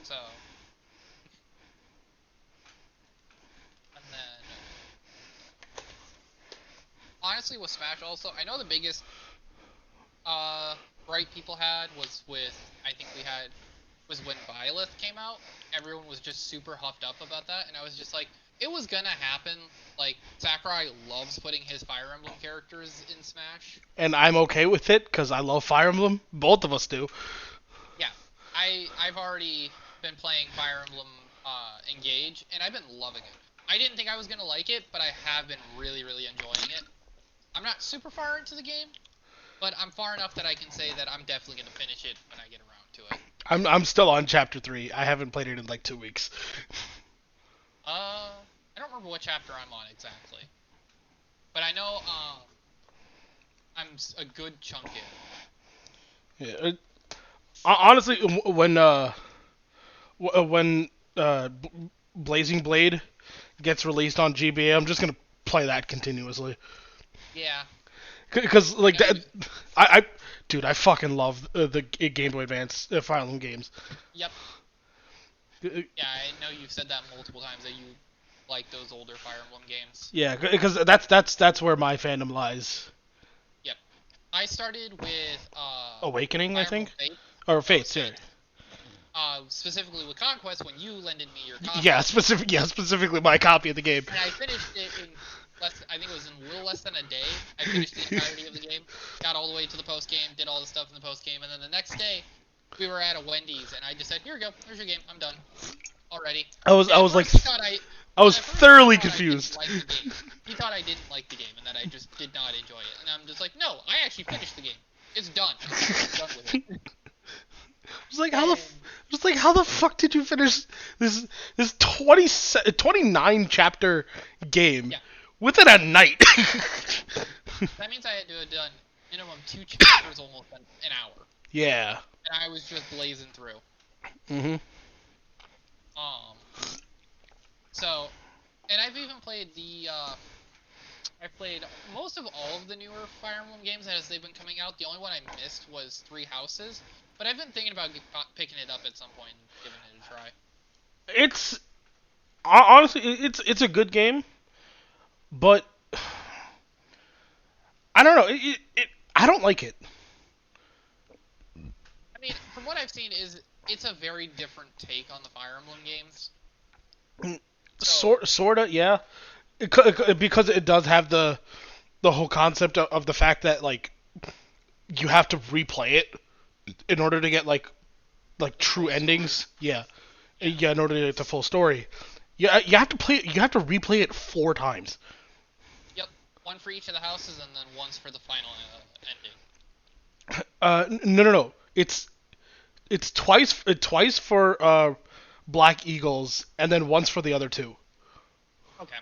So, and then honestly, with Smash, also, I know the biggest gripe people had was with, I think we had, was when Byleth came out. Everyone was just super huffed up about that, and I was just like, it was gonna happen. Like, Sakurai loves putting his Fire Emblem characters in Smash. And I'm okay with it because I love Fire Emblem. Both of us do. Yeah, I've already been playing Fire Emblem Engage, and I've been loving it. I didn't think I was gonna like it, but I have been really, really enjoying it. I'm not super far into the game, but I'm far enough that I can say that I'm definitely gonna finish it when I get around to it. I'm still on chapter 3. I haven't played it in like 2 weeks. I don't remember what chapter I'm on exactly, but I know I'm a good chunk in. Yeah. Honestly, when Blazing Blade gets released on GBA, I'm just gonna play that continuously. Yeah. Because like I know that, I dude, I fucking love the Game Boy Advance Fire Emblem games. Yep. Uh, Yeah, I know you've said that multiple times that you like those older Fire Emblem games. Yeah, because that's where my fandom lies. Yep. I started with Awakening, I Fire Emblem think, Fates. or No, Fates. Yeah. Fates. specifically with Conquest when you lended me your copy. Yeah, specifically my copy of the game. And I finished it in I think it was in a little less than a day. I finished the entirety of the game, got all the way to the post game, did all the stuff in the post game, and then the next day we were at a Wendy's, and I just said, "Here you go, here's your game. I'm done already." I was And at like, first he thought I was at first thoroughly he thought I didn't confused. like the game. He thought I didn't like the game and that I just did not enjoy it. And I'm just like, no, I actually finished the game. It's done. I'm done with it. How the fuck did you finish this 29 chapter game Yeah. within a night? That means I had to have done minimum 2 chapters almost an hour. Yeah. And I was just blazing through. Mhm. So, and I've even played I've played most of all of the newer Fire Emblem games as they've been coming out. The only one I missed was Three Houses, but I've been thinking about picking it up at some point and giving it a try. It's honestly it's a good game, but I don't know. I don't like it. I mean, from what I've seen, it's a very different take on the Fire Emblem games. Sorta, yeah. Because it does have the whole concept of the fact that like you have to replay it in order to get like true endings. Yeah. In order to get the full story. Yeah, you have to replay it 4 times. Yep, one for each of the houses, and then once for the final ending. No. It's twice for Black Eagles, and then once for the other 2. Okay.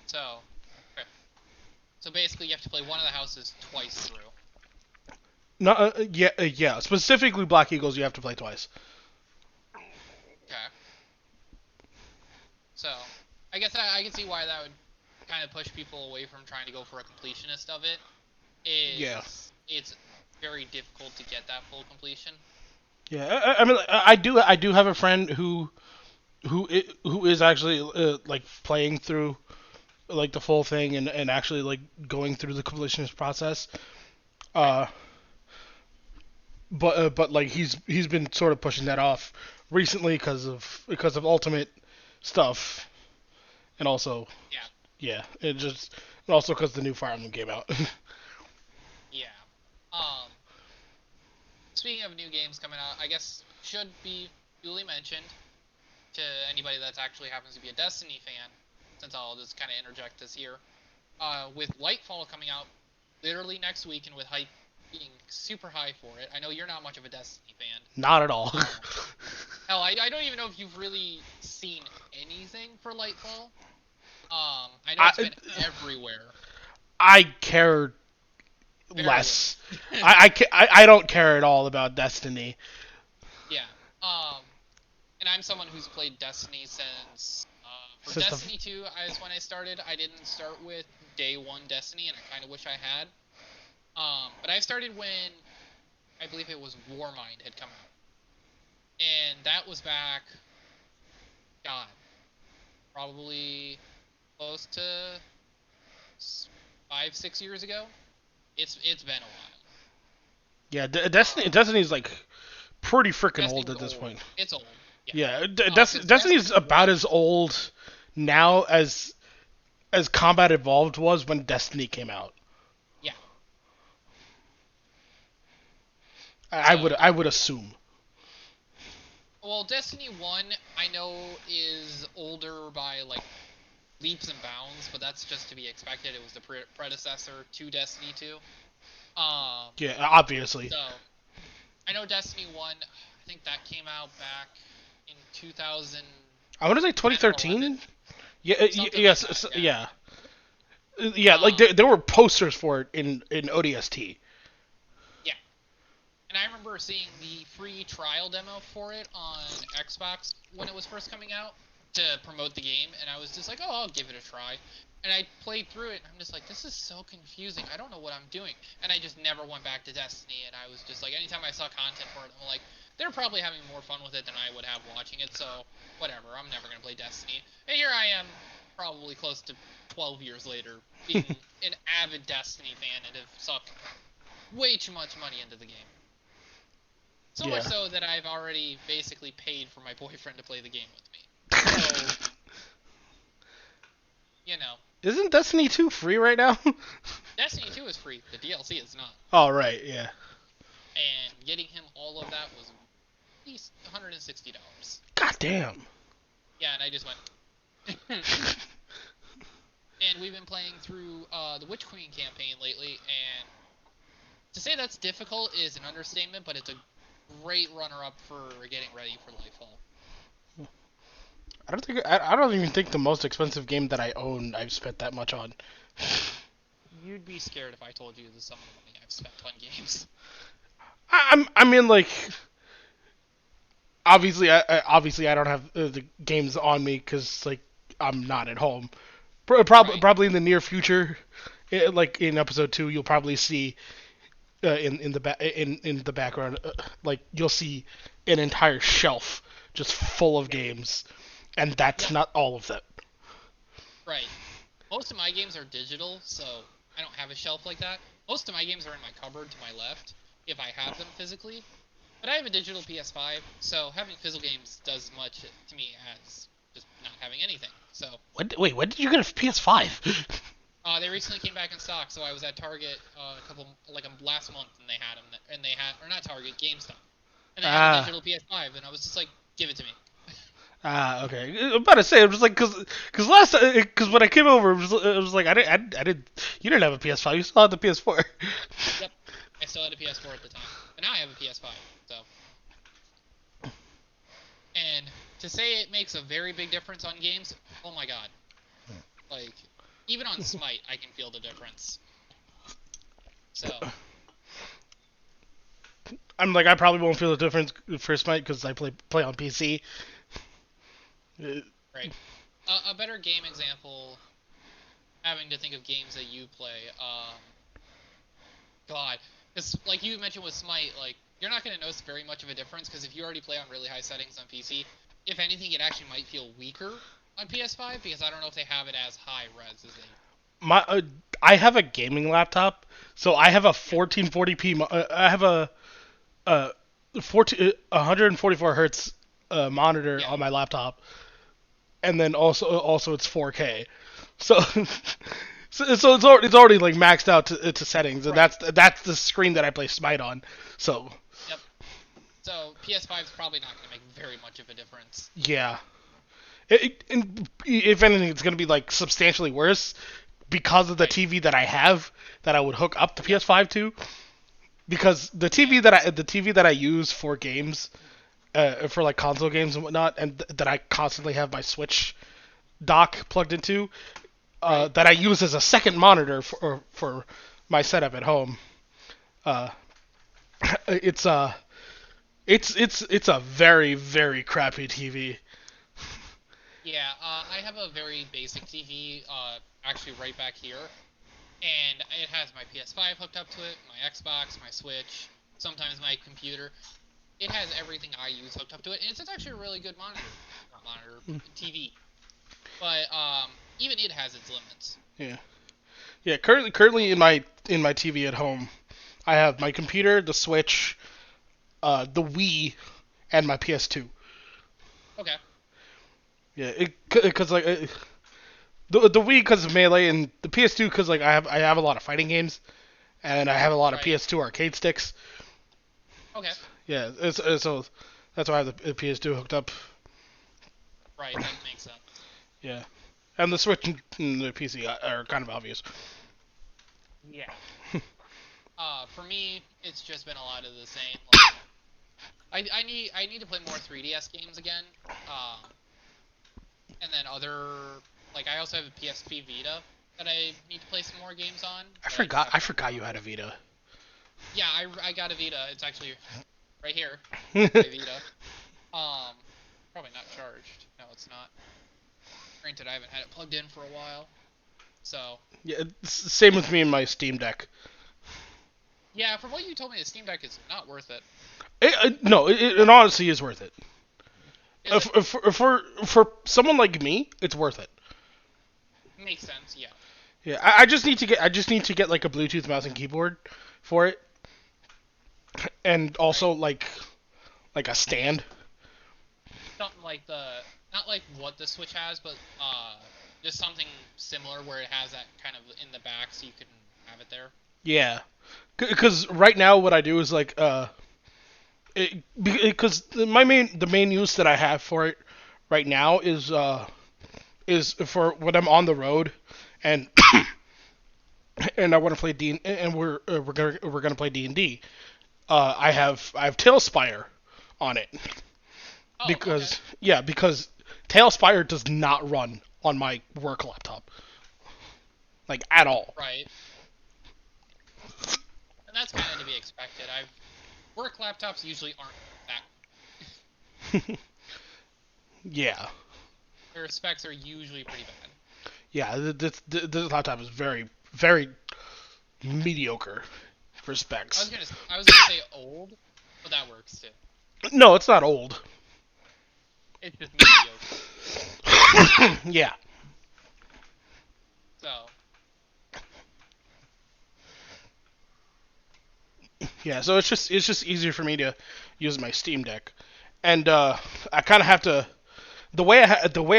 So basically, you have to play one of the houses twice through. No, yeah. Specifically, Black Eagles, you have to play twice. Okay. So, I guess I can see why that would kind of push people away from trying to go for a completionist of it. Yeah. It's very difficult to get that full completion. Yeah, I mean, I do have a friend who is actually like playing through like the full thing and actually like going through the completionist process. But like he's been sort of pushing that off recently because of Ultimate stuff, and also and also because the new Fire Emblem came out. Yeah. Um. Speaking of new games coming out, I guess should be duly mentioned to anybody that actually happens to be a Destiny fan, since I'll just kind of interject this here. With Lightfall coming out literally next week, and with hype being super high for it. I know you're not much of a Destiny fan. Not at all. Hell, I don't even know if you've really seen anything for Lightfall. I know it's been everywhere. I care less. I don't care at all about Destiny. Yeah. And I'm someone who's played Destiny since for Destiny 2 is when I started. I didn't start with day 1 Destiny, and I kind of wish I had. But I started when I believe it was Warmind had come out, and that was back, God, probably close to 5-6 years ago. It's been a while. Yeah, Destiny's like pretty freaking old at this point. It's old. Yeah, Destiny's about as old now as Combat Evolved was when Destiny came out. Yeah. I would assume. Well, Destiny 1 I know is older by like leaps and bounds, but that's just to be expected. It was the predecessor to Destiny 2. Yeah, obviously. So, I know Destiny 1, I think that came out back in 2000. I want to say 2013. Yeah, yes, like yeah. Yeah, like there were posters for it in ODST. Yeah. And I remember seeing the free trial demo for it on Xbox when it was first coming out to promote the game, and I was just like, oh, I'll give it a try. And I played through it, and I'm just like, this is so confusing. I don't know what I'm doing. And I just never went back to Destiny, and I was just like, anytime I saw content for it, I'm like, they're probably having more fun with it than I would have watching it, so whatever, I'm never going to play Destiny. And here I am, probably close to 12 years later, being an avid Destiny fan and have sucked way too much money into the game. So much Yeah. so that I've already basically paid for my boyfriend to play the game with me. So, you know, Isn't Destiny 2 free right now? Destiny 2 is free. The DLC is not. Oh, right, yeah. And getting him all of that was at least $160. God damn. Yeah, and I just went. And we've been playing through the Witch Queen campaign lately, and to say that's difficult is an understatement, but it's a great runner-up for getting ready for Lightfall. I don't even think the most expensive game that I own I've spent that much on. You'd be scared if I told you the sum of the money I've spent on games. I mean like obviously I don't have the games on me because like I'm not at home. Right. Probably in the near future, like in episode 2, you'll probably see in the background, like you'll see an entire shelf just full of Yep. games, and that's Yep. not all of them. Right. Most of my games are digital, so I don't have a shelf like that. Most of my games are in my cupboard to my left, if I have them physically. But I have a digital PS5, so having physical games does as much to me as just not having anything. So, When did you get a PS5? they recently came back in stock, so I was at Target last month, and they had, or not Target, GameStop, and they had a Ah. digital PS5, and I was just like, give it to me. Okay. I'm about to say, I'm just like, cause last, cause when I came over, it was like, I didn't, you didn't have a PS5, you still had the PS4. Yep, I still had a PS4 at the time, but now I have a PS5, so. And to say it makes a very big difference on games, oh my god. Like, even on Smite, I can feel the difference. So, I'm like, I probably won't feel the difference for Smite because I play on PC. right. A better game example, having to think of games that you play, God. Because, like you mentioned with Smite, like, you're not going to notice very much of a difference, because if you already play on really high settings on PC, if anything, it actually might feel weaker on PS5, because I don't know if they have it as high res as they. My I have a gaming laptop, so I have a Yeah. 1440p. I have a 144 hertz monitor Yeah. on my laptop, and then also it's 4K. So so it's already like maxed out to settings, and Right. that's the screen that I play Smite on. So Yep. So PS5 is probably not going to make very much of a difference. yeah, and if anything, it's gonna be like substantially worse because of the Right. TV that I have that I would hook up the Yep. PS5 to. Because Yeah. the TV that I use for games, for like console games and whatnot, and that I constantly have my Switch dock plugged into, Right. that I use as a second monitor for my setup at home. Uh, it's it's a very crappy TV. Yeah. I have a very basic TV, actually right back here, and it has my PS5 hooked up to it, my Xbox, my Switch, sometimes my computer. It has everything I use hooked up to it, and it's actually a really good monitor. Not monitor, TV. But even it has its limits. Yeah, yeah. Currently in my TV at home, I have my computer, the Switch, the Wii, and my PS2. Okay. Yeah, because like the Wii because of Melee and the PS2 because like I have a lot of fighting games and I have a lot of Right. PS2 arcade sticks. Okay. Yeah, so that's why I have the PS2 hooked up. Right. That makes sense. Yeah, and the Switch and the PC are kind of obvious. Yeah. For me, it's just been a lot of the same. Like, I need to play more 3DS games again. Um, and then I also have a PSP Vita that I need to play some more games on, but I just I haven't gotten forgot you around had to a it. Vita. Yeah, I got a Vita. It's actually right here. Yeah, My Vita. Probably not charged. No, it's not. Granted, I haven't had it plugged in for a while. So, same with me and my Steam Deck. yeah, from what you told me, the Steam Deck is not worth it. No, it honestly is worth it. Is it? For someone like me, it's worth it. Makes sense, yeah. Yeah, I just need to get like a Bluetooth mouse and keyboard for it, and Right. also like like a stand. Something like not like what the Switch has, but just something similar where it has that kind of in the back, so you can have it there. Yeah, because right now what I do is like because the main use that I have for it right now is for when I'm on the road and and I want to play D and we're gonna play D&D. I have Tailspire on it Oh, okay. because Tailspire does not run on my work laptop like at all. Right. And that's kind of to be expected. I've work laptops usually aren't that. Yeah, Their specs are usually pretty bad. yeah. This laptop is very mediocre for specs. I was gonna say old, but that works too. No, it's not old. It's just mediocre. Yeah, So yeah. So it's just easier for me to use my Steam Deck, and I kind of have to the way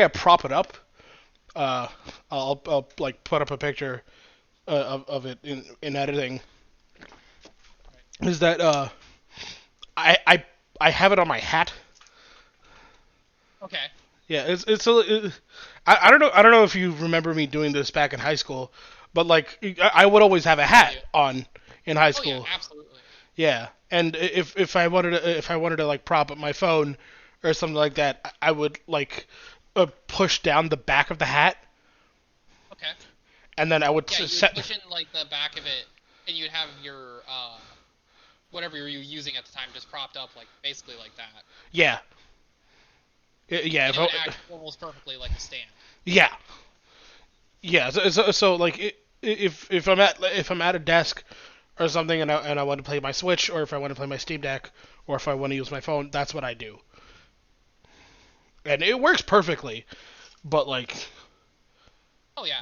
I prop it up. Uh, I'll like put up a picture of it in editing. right. Is that I I I have it on my hat. Okay. Yeah, I I don't know if you remember me doing this back in high school, but like I would always have a I do. hat on in high Oh yeah, school. absolutely. Yeah, and if I wanted to like prop up my phone or something like that, I would like push down the back of the hat, Okay. and then I would Yeah, you would set. push in like the back of it, and you'd have your whatever you were using at the time just propped up like basically like that, Yeah, yeah, and it would act almost perfectly like a stand. yeah, yeah. So like if I'm at a desk or something and I want to play my Switch or if I want to play my Steam Deck or if I want to use my phone, that's what I do, and it works perfectly. But like, Oh yeah.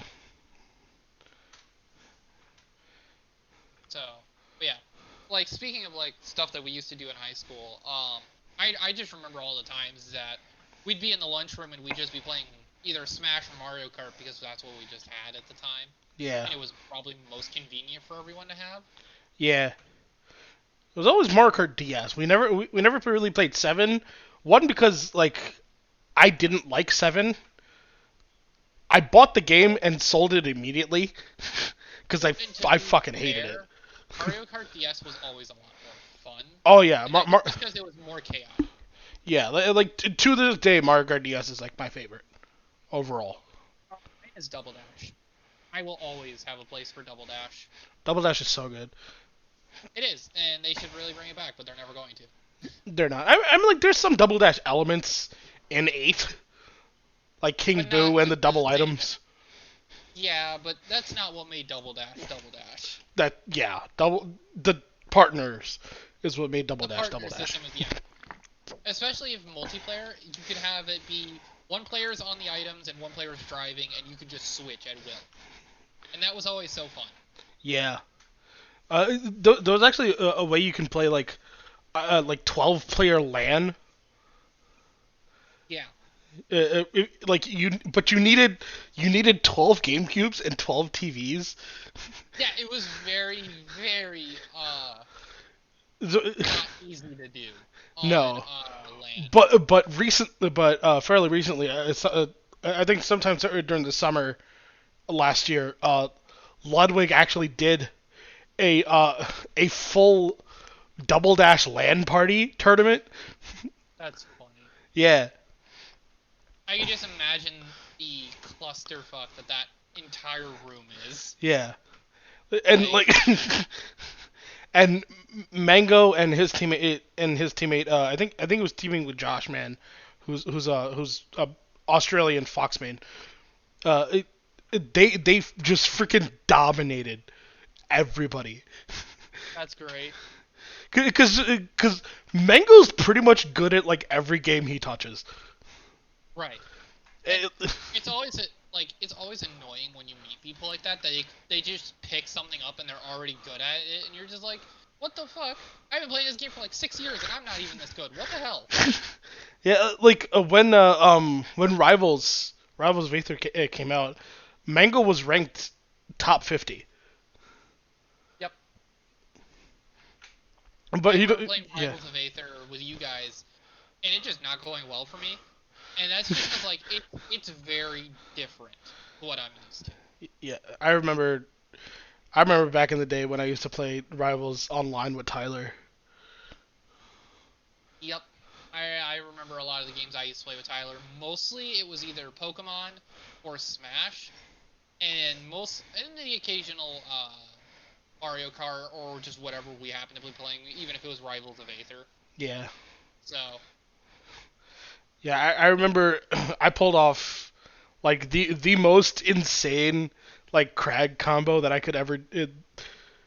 So, but yeah. Like speaking of like stuff that we used to do in high school, I just remember all the times that we'd be in the lunchroom and we'd just be playing either Smash or Mario Kart because that's what we just had at the time, yeah, and it was probably most convenient for everyone to have. yeah. It was always Mario Kart DS. We never really played Seven. One because like I didn't like Seven. I bought the game Well, and sold it immediately because and to I be fucking hated it. fair, Mario Kart DS was always a lot more fun, Oh yeah, and just because it was more chaotic. yeah, to this day, Mario Kart DS is like my favorite overall. Mine is Double Dash. I will always have a place for Double Dash. Double Dash is so good. It is, and they should really bring it back, but they're never going to. They're not. I'm like, there's some Double Dash elements in eight, like King But not Boo and the to the double same. items. Yeah, but that's not what made Double Dash Double Dash. That yeah, double the partners is what made The Double partner Dash. system is yeah. Especially if multiplayer, you could have it be one player's on the items and one player's driving, and you could just switch at will. And that was always so fun. Yeah. There was actually a way you can play like 12 player LAN. Yeah. Like but you needed 12 GameCubes and 12 TVs. Yeah, it was very, very So- not easy to do on no, LAN. but fairly recently, I think sometime during the summer last year, Ludwig actually did a full Double Dash LAN party tournament. That's funny. Yeah, I can just imagine the clusterfuck that entire room is. yeah, and Like, like and Mango and his teammate I think it was teaming with Josh man, who's a Australian Foxman. They just freaking dominated everybody. that's great. Cause Mango's pretty much good at like every game he touches. Right. And Eh, it's always it's always annoying when you meet people like that. They just pick something up and they're already good at it, and you're just like, What the fuck? I've been playing this game for like 6 years and I'm not even this good. What the hell? Yeah, when Rivals of Aether came out, Mango was ranked top 50. Yep. But I he remember playing yeah. Rivals of Aether with you guys and it just not going well for me. And that's just because like it's very different to what I'm used to. Yeah, I remember back in the day when I used to play Rivals online with Tyler. Yep. I remember a lot of the games I used to play with Tyler. Mostly it was either Pokemon or Smash, and the occasional Mario Kart or just whatever we happened to be playing, even if it was Rivals of Aether. Yeah. So Yeah, I remember I pulled off like the most insane like Crag combo that I could ever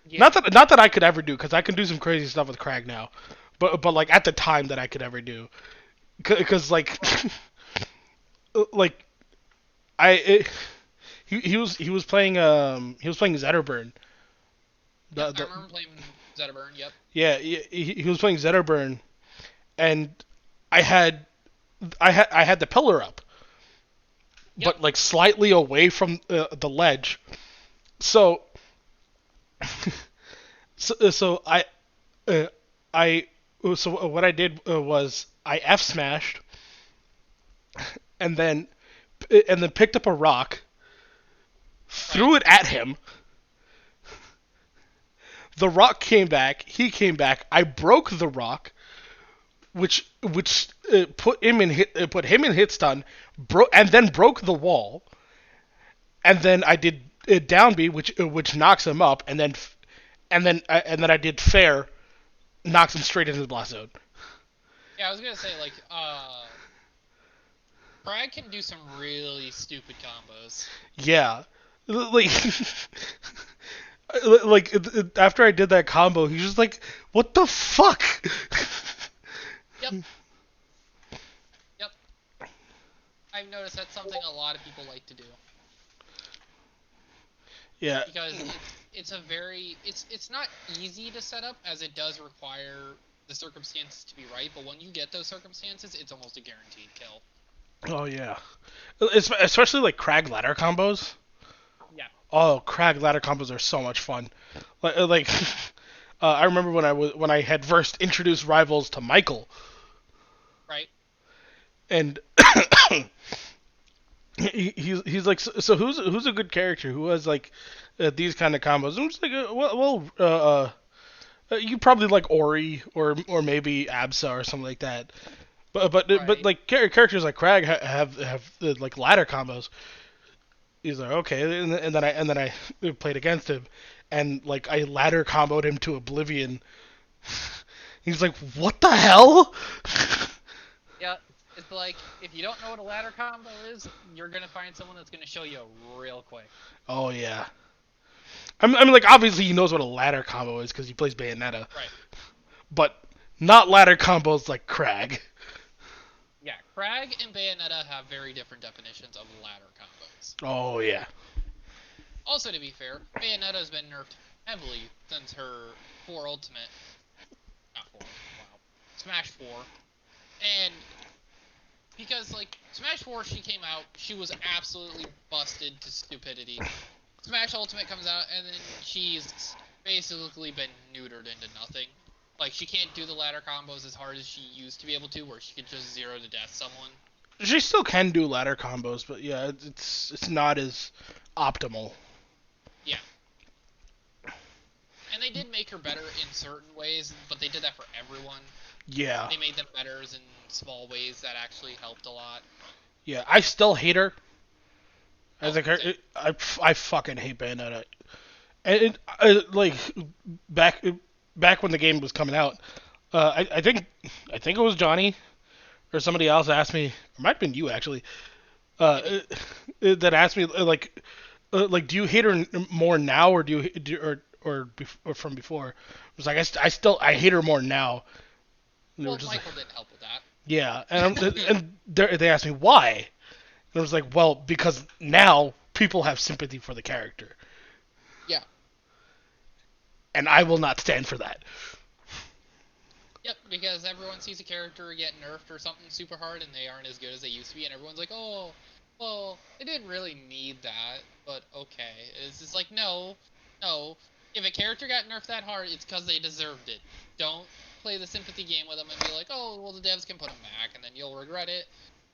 yeah, not that I could ever do cuz I can do some crazy stuff with Crag now. But like at the time that I could ever do cuz like right. like I it, he was playing Zetterburn. Yep, The, I the remember playing Zetaburn. Yep. yeah, he was playing Zetterburn and I had I had the pillar up Yep. but like slightly away from the ledge. So so uh, I so what I did was I F smashed and then picked up a rock, Right. threw it at him. The rock came back. He came back. I broke the rock, which put him in hit stun, and then broke the wall. And then I did down B, which knocks him up, and then I did fair, knocks him straight into the blast zone. Yeah, I was gonna say like Brad can do some really stupid combos. Yeah, like like after I did that combo, he's just like, "What the fuck?" Yep. Yep. I've noticed that's something a lot of people like to do. Yeah. Because it's a very it's not easy to set up as it does require the circumstances to be right, but when you get those circumstances, it's almost a guaranteed kill. Oh yeah. Especially like Crag ladder combos. Yeah. Oh, Crag ladder combos are so much fun. Like I remember when I had first introduced Rivals to Michael, Right? and he's like, so who's a good character who has like these kind of combos? And I'm just like, you probably like Ori or maybe Absa or something like that. But Right. like characters like Crag have like ladder combos. He's like, okay, and then I played against him, and like I ladder comboed him to oblivion. He's like, what the hell? Yeah, it's like if you don't know what a ladder combo is, you're gonna find someone that's gonna show you real quick. Oh yeah. I mean, like obviously he knows what a ladder combo is because he plays Bayonetta, Right. but not ladder combos like Crag. Yeah, Crag and Bayonetta have very different definitions of ladder combos. Oh yeah. Also, to be fair, Bayonetta has been nerfed heavily since her 4 Ultimate. Not 4, wow. Smash 4. And because, like, Smash 4, she came out, she was absolutely busted to stupidity. Smash Ultimate comes out, and then she's basically been neutered into nothing. Like, she can't do the ladder combos as hard as she used to be able to, where she could just zero to death someone. She still can do ladder combos, but yeah, it's not as optimal. Yeah. And they did make her better in certain ways, but they did that for everyone. Yeah. They made them better in small ways that actually helped a lot. Yeah, I still hate her. As Oh, a same. I fucking hate Bayonetta. And like back back when the game was coming out, I think it was Johnny or somebody else asked me, or might have been you actually, Maybe. that asked me like do you hate her more now or or from before? I was like I hate her more now. And they were Well, just like, Michael didn't help with that. yeah, and they asked me why, and I was like, well, because now people have sympathy for the character. Yeah. and I will not stand for that. Yep, because everyone sees a character get nerfed or something super hard and they aren't as good as they used to be, and everyone's like, oh, well, they didn't really need that, but okay. It's just like, no, no. If a character got nerfed that hard, it's because they deserved it. Don't play the sympathy game with them and be like, oh, well, the devs can put them back, and then you'll regret it,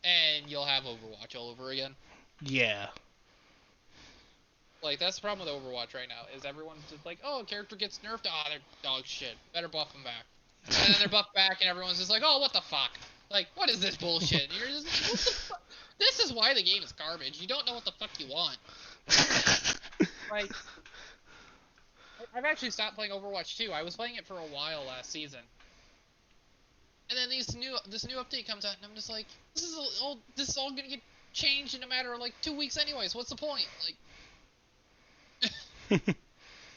and you'll have Overwatch all over again. Yeah. Like, that's the problem with Overwatch right now, is everyone's just like, oh, a character gets nerfed, ah, they're dog shit. Better buff them back. And then they're buffed back, and everyone's just like, oh, what the fuck? Like, what is this bullshit? And you're just like, what the fuck? This is why the game is garbage. You don't know what the fuck you want. Like, I've actually stopped playing Overwatch 2. I was playing it for a while last season. And then this new update comes out, and I'm just like, this is all gonna get changed in a matter of, like, 2 weeks anyways. What's the point? Like,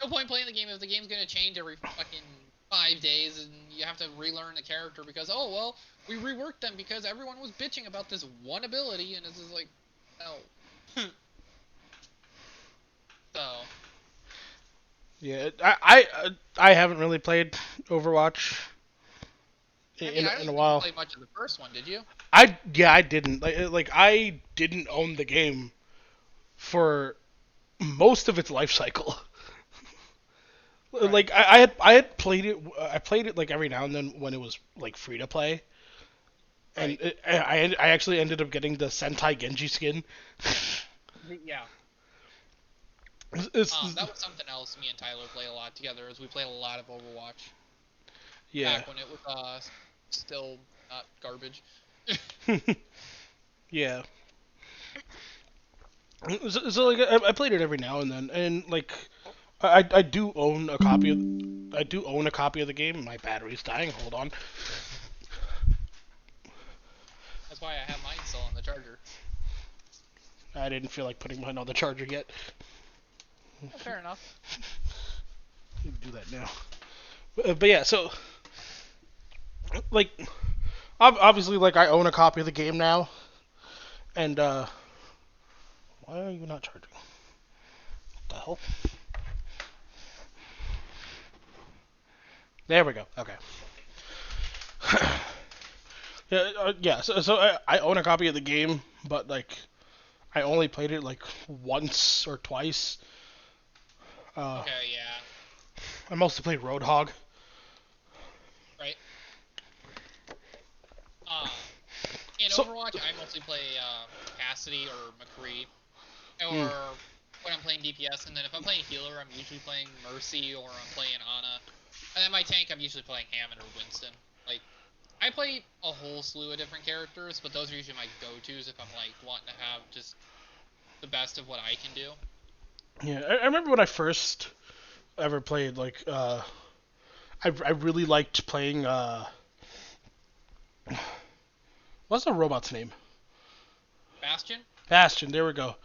no point playing the game if the game's gonna change every fucking 5 days and you have to relearn the character because, oh, well, we reworked them because everyone was bitching about this one ability, and it's just like, no. So, Yeah, I haven't really played Overwatch I mean, I don't in a even think you while. played much of the first one, did you? I didn't like I didn't own the game for most of its life cycle. Right. Like I had played it. I played it like every now and then when it was like free to play, and Right. I actually ended up getting the Sentai Genji skin. Yeah. It's- That was something else me and Tyler play a lot together, is we played a lot of Overwatch yeah. back when it was still not garbage. Yeah. So like I played it every now and then, and like I do own a copy of the game. My battery's dying. Hold on. That's why I have mine still on the charger. I didn't feel like putting mine on the charger yet. Oh, fair enough. Do that now. But yeah, so like obviously like I own a copy of the game now, and why are you not charging? What the hell? There we go. Okay. Yeah, yeah. So I own a copy of the game, but like I only played it like once or twice. Uh, Okay, yeah. I mostly played Roadhog. Right. Um, in So Overwatch, I mostly play Cassidy or McCree, mm, or when I'm playing DPS, and then if I'm playing healer, I'm usually playing Mercy or I'm playing Ana, and then my tank, I'm usually playing Hammond or Winston. Like, I play a whole slew of different characters, but those are usually my go-tos if I'm like wanting to have just the best of what I can do. yeah, I remember when I first ever played like I really liked playing what's the robot's name? Bastion? Bastion. There we go.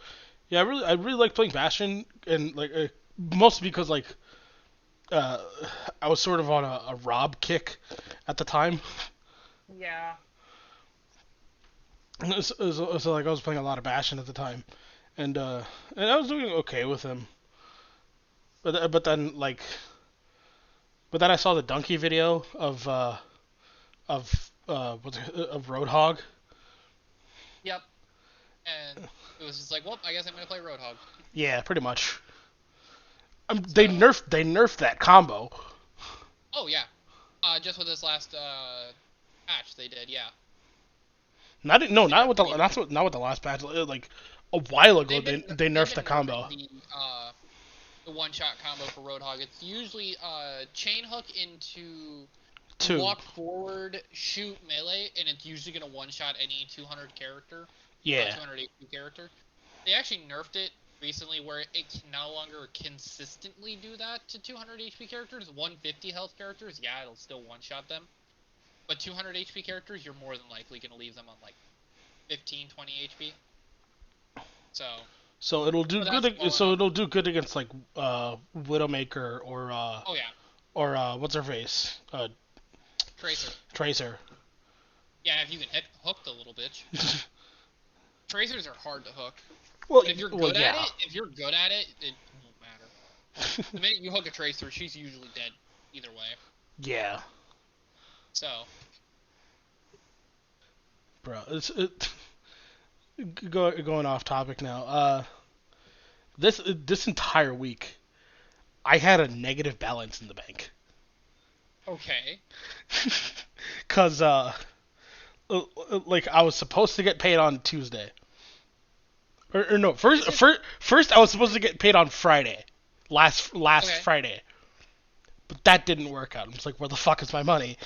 Yeah, I really like playing Bastion, and like mostly because like uh, I was sort of on a Rob kick at the time. Yeah. So, like I was playing a lot of Bastion at the time, and I was doing okay with him. But then like I saw the donkey video of Roadhog. Yep. And it was just like, well, I guess I'm gonna play Roadhog. Yeah, pretty much. So, They nerfed that combo. oh yeah, just with this last patch they did, yeah. Not no, They nerfed the not with the last patch. Like a while ago, they they've nerfed the been combo. nerfing the one shot combo for Roadhog. It's usually chain hook into Two. walk forward, shoot melee, and it's usually gonna one shot any 200 character, Yeah. 200 HP character. They actually nerfed it recently where it can no longer consistently do that to 200 HP characters. 150 health characters, yeah, it'll still one shot them. But 200 HP characters, you're more than likely gonna leave them on like 15, 20 HP. So, So it'll do but that's good. low So enough. it'll do good against like Widowmaker Oh yeah, or what's her face Tracer. Tracer. Yeah, if you can hit hook the little bitch. Tracers are hard to hook. Well, But if you're well, good at yeah. it, it won't matter. The minute you hook a tracer, she's usually dead either way. Yeah, So, bro. Going off topic now. This entire week, I had a negative balance in the bank. okay. Cause like I was supposed to get paid on Tuesday. Or no, Is it? first I was supposed to get paid on Friday, last Okay. Friday, but that didn't work out. I'm just like, where the fuck is my money?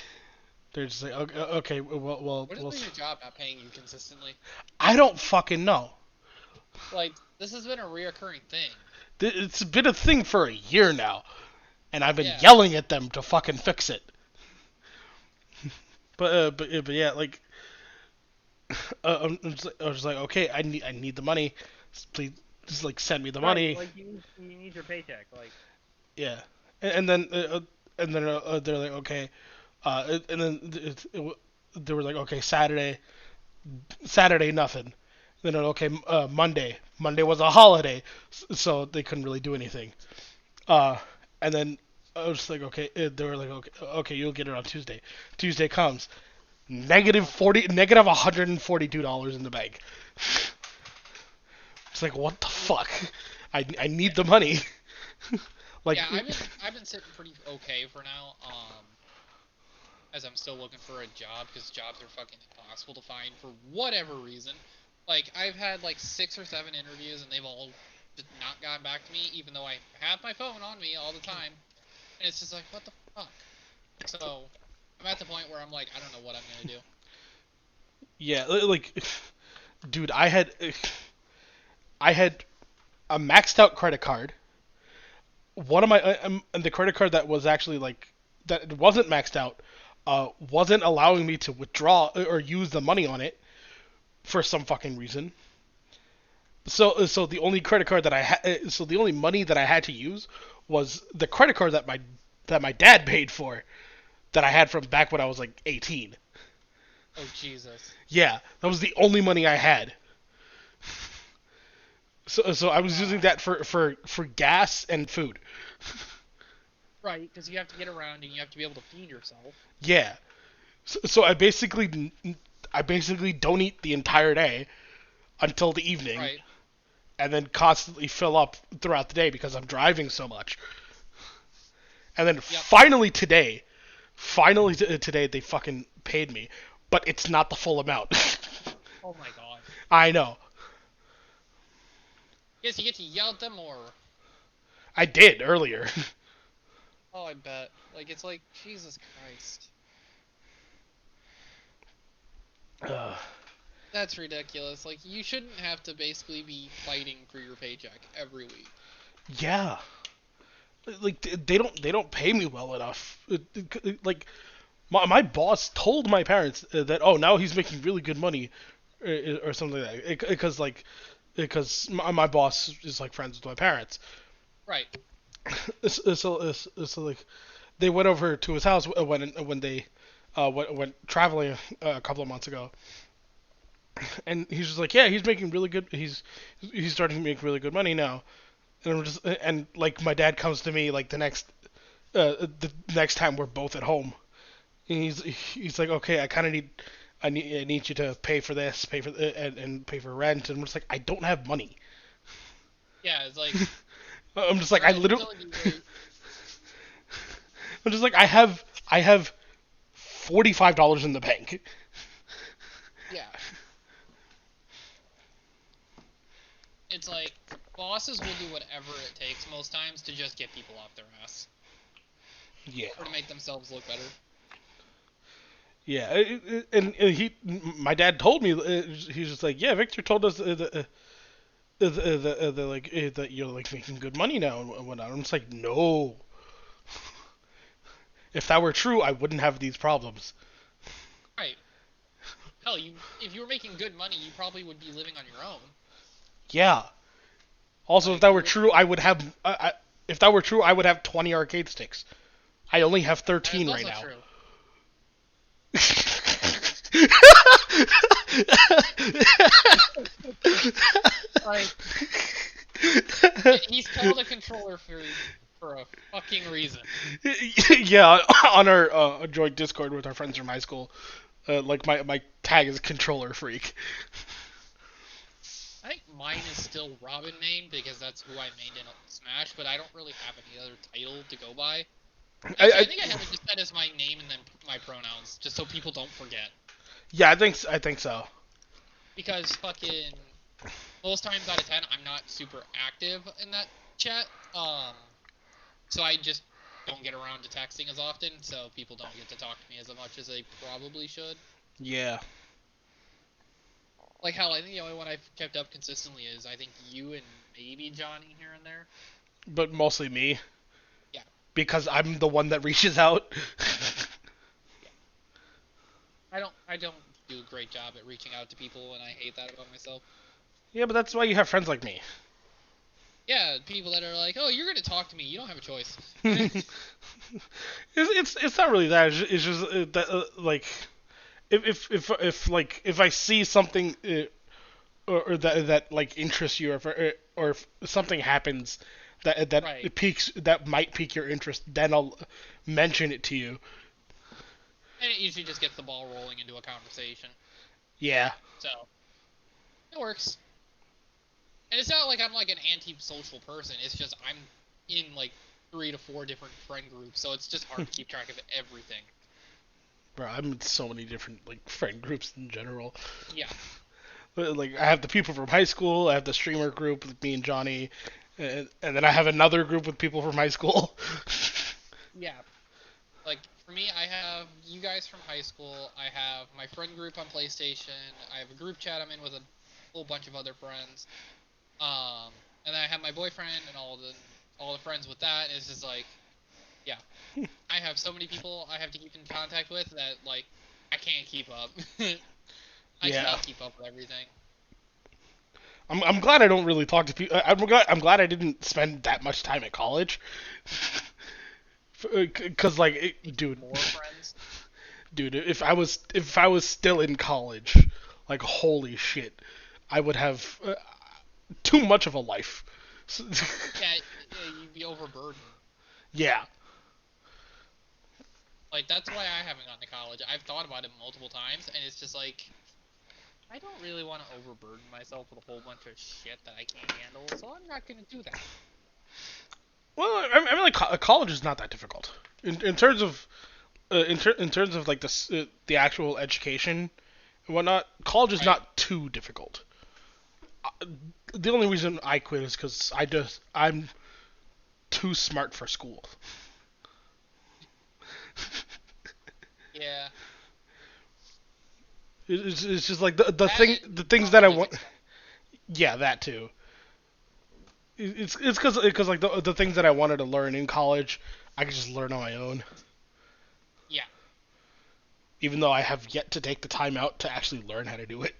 They're just like, okay, okay What is well, with your job not paying you consistently? I don't fucking know. Like, this has been a reoccurring thing. It's been a thing for a year now, and I've been Yeah. yelling at them to fucking fix it. But yeah, like I was just like, okay, I need the money. Please, just like send me the Right, money. like you need your paycheck. Like, Yeah, and then they're like, okay, and then they were like, okay, Saturday nothing. Then okay, Monday was a holiday, so they couldn't really do anything. Uh, and then I was just like, okay, they were like, okay, you'll get it on Tuesday. Tuesday comes, negative $142 in the bank. It's like, what the fuck? I need the money. Like, Yeah, I've been sitting pretty okay for now. As I'm still looking for a job because jobs are fucking impossible to find for whatever reason. Like I've had like 6 or 7 interviews and they've all just not gotten back to me, even though I have my phone on me all the time. And it's just like, what the fuck? So I'm at the point where I'm like, I don't know what I'm gonna do. yeah, like, dude, I had a maxed out credit card. One of my and the credit card that was actually like that wasn't maxed out, wasn't allowing me to withdraw or use the money on it for some fucking reason. So the only credit card that I had, so the only money that I had to use was the credit card that my dad paid for, that I had from back when I was like 18. Oh Jesus. Yeah, that was the only money I had. So I was using Uh, that for gas and food. right, because you have to get around and you have to be able to feed yourself. Yeah. So I basically don't eat the entire day until the evening, Right. and then constantly fill up throughout the day because I'm driving so much. And then Yep. finally today they fucking paid me, but it's not the full amount. Oh my god. I know. Yes, you get to yell at them or. I did earlier. Oh, I bet. Like it's like Jesus Christ. uh, That's ridiculous. Like you shouldn't have to basically be fighting for your paycheck every week. yeah. Like they don't pay me well enough. Like my boss told my parents that, oh, now he's making really good money, or something like that, because my boss is like friends with my parents. Right. So like they went over to his house when they went traveling a couple of months ago, and he's just like, yeah, he's making really good. He's starting to make really good money now. And I'm just, and like my dad comes to me like the next time we're both at home. And he's like, okay, I need you to pay for this, and pay for rent. And I'm just like, I don't have money. Yeah, it's like I'm just like, I alright, I'm literally, telling you, like, I'm just like, I have $45 in the bank. yeah. It's like bosses will do whatever it takes most times to just get people off their ass Yeah, or to make themselves look better. yeah, and my dad told me, he's just like, yeah, Victor told us like that you're like making good money now and whatnot. I'm just like, no. If that were true, I wouldn't have these problems. Right. Hell, you if you were making good money, you probably would be living on your own. Yeah. Also, if Like that you were would. true, I would have. If that were true, I would have 20 arcade sticks. I only have That is 13 right also now. true. Like He's called a controller freak for a fucking reason. Yeah, on our joint Discord with our friends from high school, like my tag is controller freak. I think mine is still Robin main because that's who I mained in Smash, but I don't really have any other title to go by. Actually, I think I have it just set as my name and then my pronouns, just so people don't forget. Yeah, I think so. Because fucking most times out of 10, I'm not super active in that chat. So I just don't get around to texting as often, so people don't get to talk to me as much as they probably should. Yeah. Like hell, I think the only one I've kept up consistently is I think you and maybe Johnny here and there. But mostly me. Yeah. Because I'm the one that reaches out. Yeah. I don't do a great job at reaching out to people, and I hate that about myself. Yeah, but that's why you have friends like me. Yeah, people that are like, "Oh, you're gonna talk to me. You don't have a choice." It's not really that. It's just that like if I see something or that like interests you, or if something happens that Right. piques that might pique your interest, then I'll mention it to you. And it usually just gets the ball rolling into a conversation. Yeah. So it works. And it's not like I'm like an anti-social person. It's just I'm in like 3 to 4 different friend groups, so it's just hard to keep track of everything. Bro, I'm in so many different like friend groups in general. Yeah. Like I have the people from high school, I have the streamer group with me and Johnny, and then I have another group with people from high school. Yeah. Like for me, I have you guys from high school. I have my friend group on PlayStation. I have a group chat I'm in with a whole bunch of other friends. And then I have my boyfriend and all the friends with that. It's just like, yeah, I have so many people I have to keep in contact with that like I can't keep up. I Yeah. can't keep up with everything. I'm glad I don't really talk to people. I'm glad I didn't spend that much time at college. Cause like, dude, More friends. dude, if I was still in college, like holy shit, I would have too much of a life. Yeah, you'd be overburdened. Yeah. Like that's why I haven't gone to college. I've thought about it multiple times, and it's just like I don't really want to overburden myself with a whole bunch of shit that I can't handle, so I'm not gonna do that. Well, I mean, like college is not that difficult in terms of in terms of like the actual education and whatnot. College is Right? not too difficult. The only reason I quit is because I'm too smart for school. Yeah. It's just like the things that I College is want. expensive. Yeah, that too. It's because like the things that I wanted to learn in college, I could just learn on my own. Yeah. Even though I have yet to take the time out to actually learn how to do it.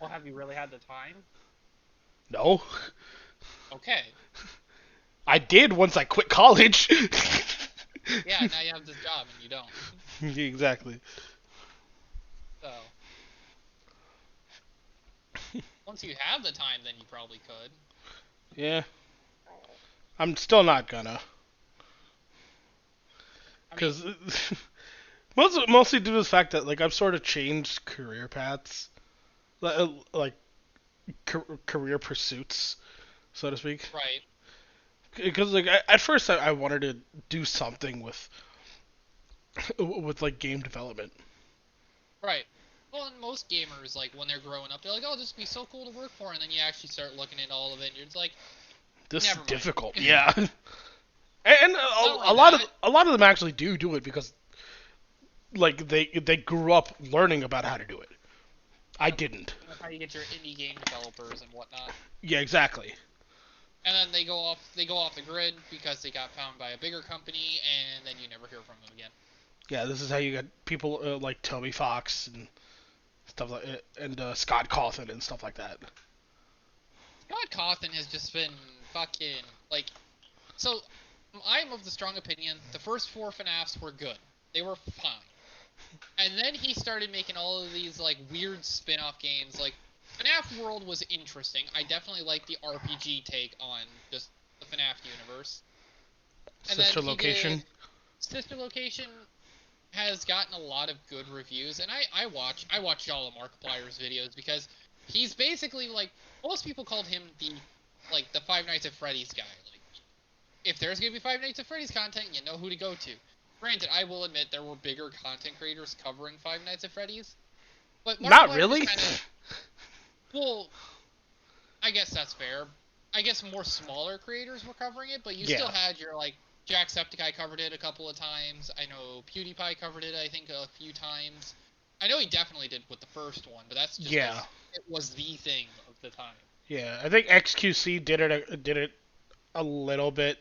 Well, have you really had the time? No, Okay. I did once I quit college. Yeah. Now you have this job and you don't. Exactly. So once you have the time, then you probably could. Yeah, I'm still not gonna. I mean, Because mostly due to the fact that like I've sort of changed career paths, like career pursuits, so to speak. right. Because like at first I wanted to do something with like game development. Right. Well, and most gamers, like, when they're growing up, they're like, oh, this would be so cool to work for, and then you actually start looking into all of it, and you're just like, This is never mind. difficult. Yeah. And Not a only lot of that, them actually do it because like they grew up learning about how to do it. I yep, didn't. that's how you get your indie game developers and whatnot. Yeah, exactly. And then they go off the grid because they got found by a bigger company, and then you never hear from them again. Yeah, this is how you got people like Toby Fox and stuff like and Scott Cawthon and stuff like that. Scott Cawthon has just been fucking, like, so, I'm of the strong opinion, the first 4 FNAFs were good. They were fine. And then he started making all of these, like, weird spin-off games, like, FNAF world was interesting. I definitely like the RPG take on just the FNAF universe. And then Sister he did location. Sister Location has gotten a lot of good reviews, and I watch all of Markiplier's videos because he's basically like most people called him the Five Nights at Freddy's guy. Like if there's gonna be Five Nights at Freddy's content, you know who to go to. Granted, I will admit there were bigger content creators covering Five Nights at Freddy's, but Not Markiplier just really. kind of well, I guess that's fair. I guess more smaller creators were covering it, but you still Yeah. had your like Jacksepticeye covered it a couple of times. I know PewDiePie covered it, I think, a few times. I know he definitely did with the first one, but that's just Yeah. because it was the thing of the time. Yeah. I think XQC did it a little bit,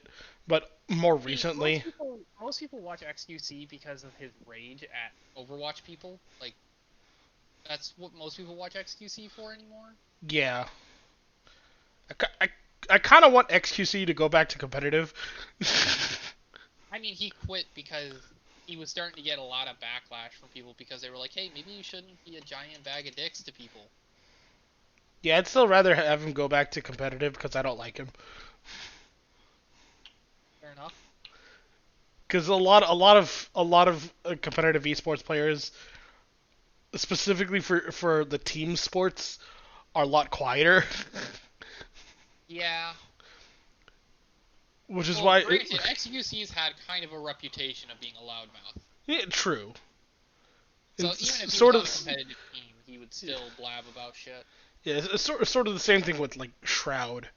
but more See, most recently. people most people watch XQC because of his rage at. Overwatch people, like that's what most people watch XQC for anymore. Yeah. I kind of want XQC to go back to competitive. I mean, he quit because he was starting to get a lot of backlash from people because they were like, "Hey, maybe you shouldn't be a giant bag of dicks to people." Yeah, I'd still rather have him go back to competitive because I don't like him. Fair enough. Because a lot of competitive esports players, specifically for the team sports, are a lot quieter. Yeah. Which is Well, why granted, XQC's had kind of a reputation of being a loudmouth. yeah, true. So even It's if he was sort on of a competitive team, he would still blab about shit. yeah, it's sort of the same thing with like Shroud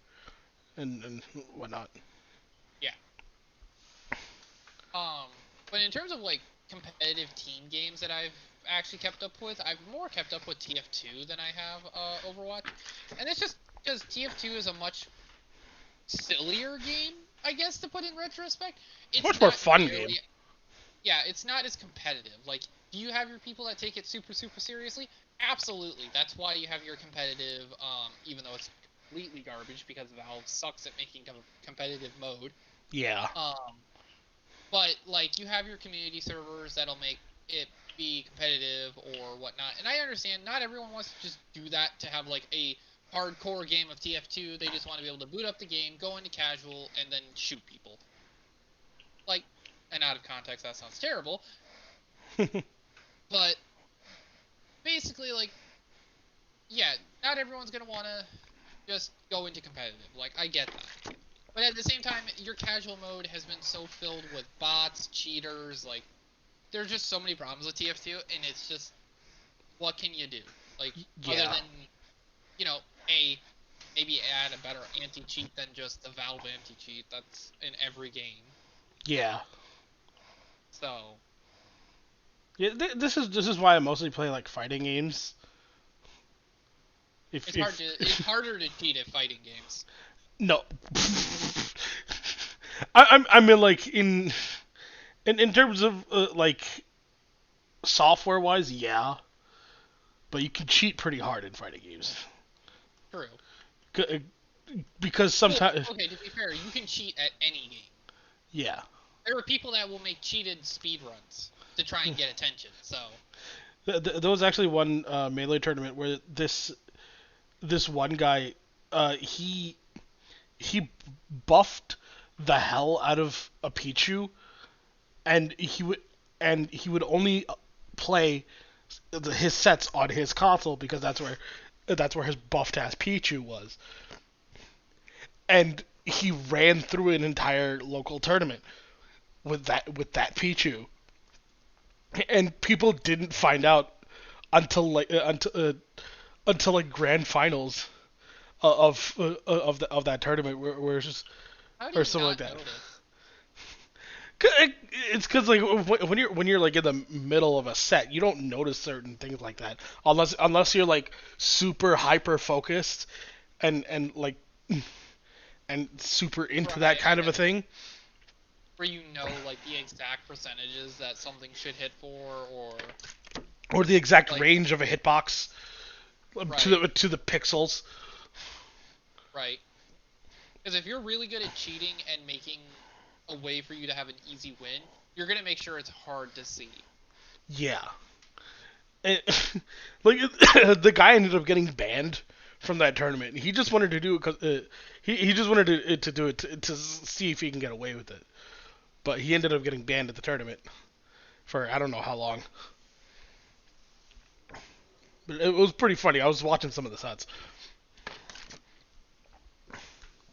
and whatnot. Yeah. But in terms of like competitive team games that I've actually kept up with, I've more kept up with TF2 than I have Overwatch, and it's just because TF2 is a much sillier game, I guess, to put in retrospect. It's a It's much more not fun game. nearly yeah, it's not as competitive. Like, do you have your people that take it super, super seriously? Absolutely. That's why you have your competitive, even though it's completely garbage because Valve sucks at making a competitive mode. Yeah, Um, but like you have your community servers that'll make it be competitive or whatnot. And I understand not everyone wants to just do that to have like a hardcore game of TF2. They just want to be able to boot up the game, go into casual, and then shoot people. Like, and out of context, that sounds terrible. But basically, like, yeah, not everyone's gonna want to just go into competitive. Like, I get that. But at the same time, your casual mode has been so filled with bots, cheaters, like, there's just so many problems with TF2, and it's just, what can you do? Like, other yeah, than, you know, a maybe add a better anti-cheat than just the Valve anti-cheat that's in every game. yeah. So, Yeah, this is why I mostly play like fighting games. If if it's harder to cheat at fighting games. no, I mean like in terms of like software wise, yeah, but you can cheat pretty hard in fighting games. True. C- uh, because Well, sometimes okay, to be fair, you can cheat at any game. yeah. There are people that will make cheated speedruns to try and get attention. So, There was actually one melee tournament where this one guy he buffed the hell out of a Pichu, and he would only play his sets on his console because that's where his buffed ass Pichu was, and he ran through an entire local tournament with that Pichu, and people didn't find out until like grand finals of that tournament where it's just how do or you something like not that. notice? It's because like when you're like in the middle of a set, you don't notice certain things like that unless you're like super hyper focused and like and super into that Right, I kind of a get thing. where you know like the exact percentages that something should hit for, or Or the exact like range of a hitbox to right, the pixels. right. Because if you're really good at cheating and making a way for you to have an easy win, you're gonna make sure it's hard to see. Yeah. And, like the guy ended up getting banned from that tournament. He just wanted to do it because he just wanted to do it to see if he can get away with it. But he ended up getting banned at the tournament for I don't know how long. But it was pretty funny. I was watching some of the sets.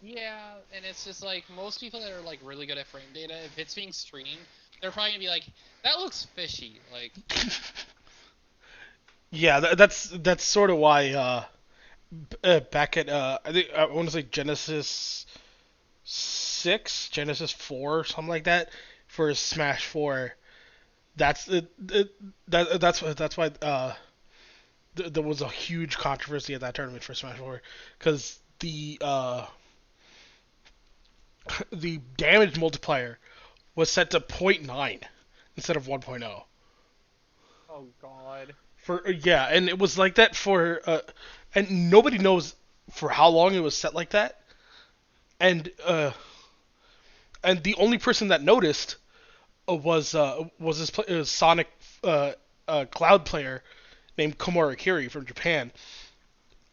Yeah, and it's just like most people that are like really good at frame data, if it's being streamed, they're probably gonna be like, "That looks fishy." Like, Yeah, that's sort of why back at I think I want to say Genesis 6, Genesis 4, something like that for Smash 4. That's that's why there was a huge controversy at that tournament for Smash 4 because the damage multiplier was set to point 0.9 instead of 1.0. Oh God. For yeah, and it was like that for and nobody knows for how long it was set like that. And and the only person that noticed was this Sonic Cloud player named Komura Kiri from Japan,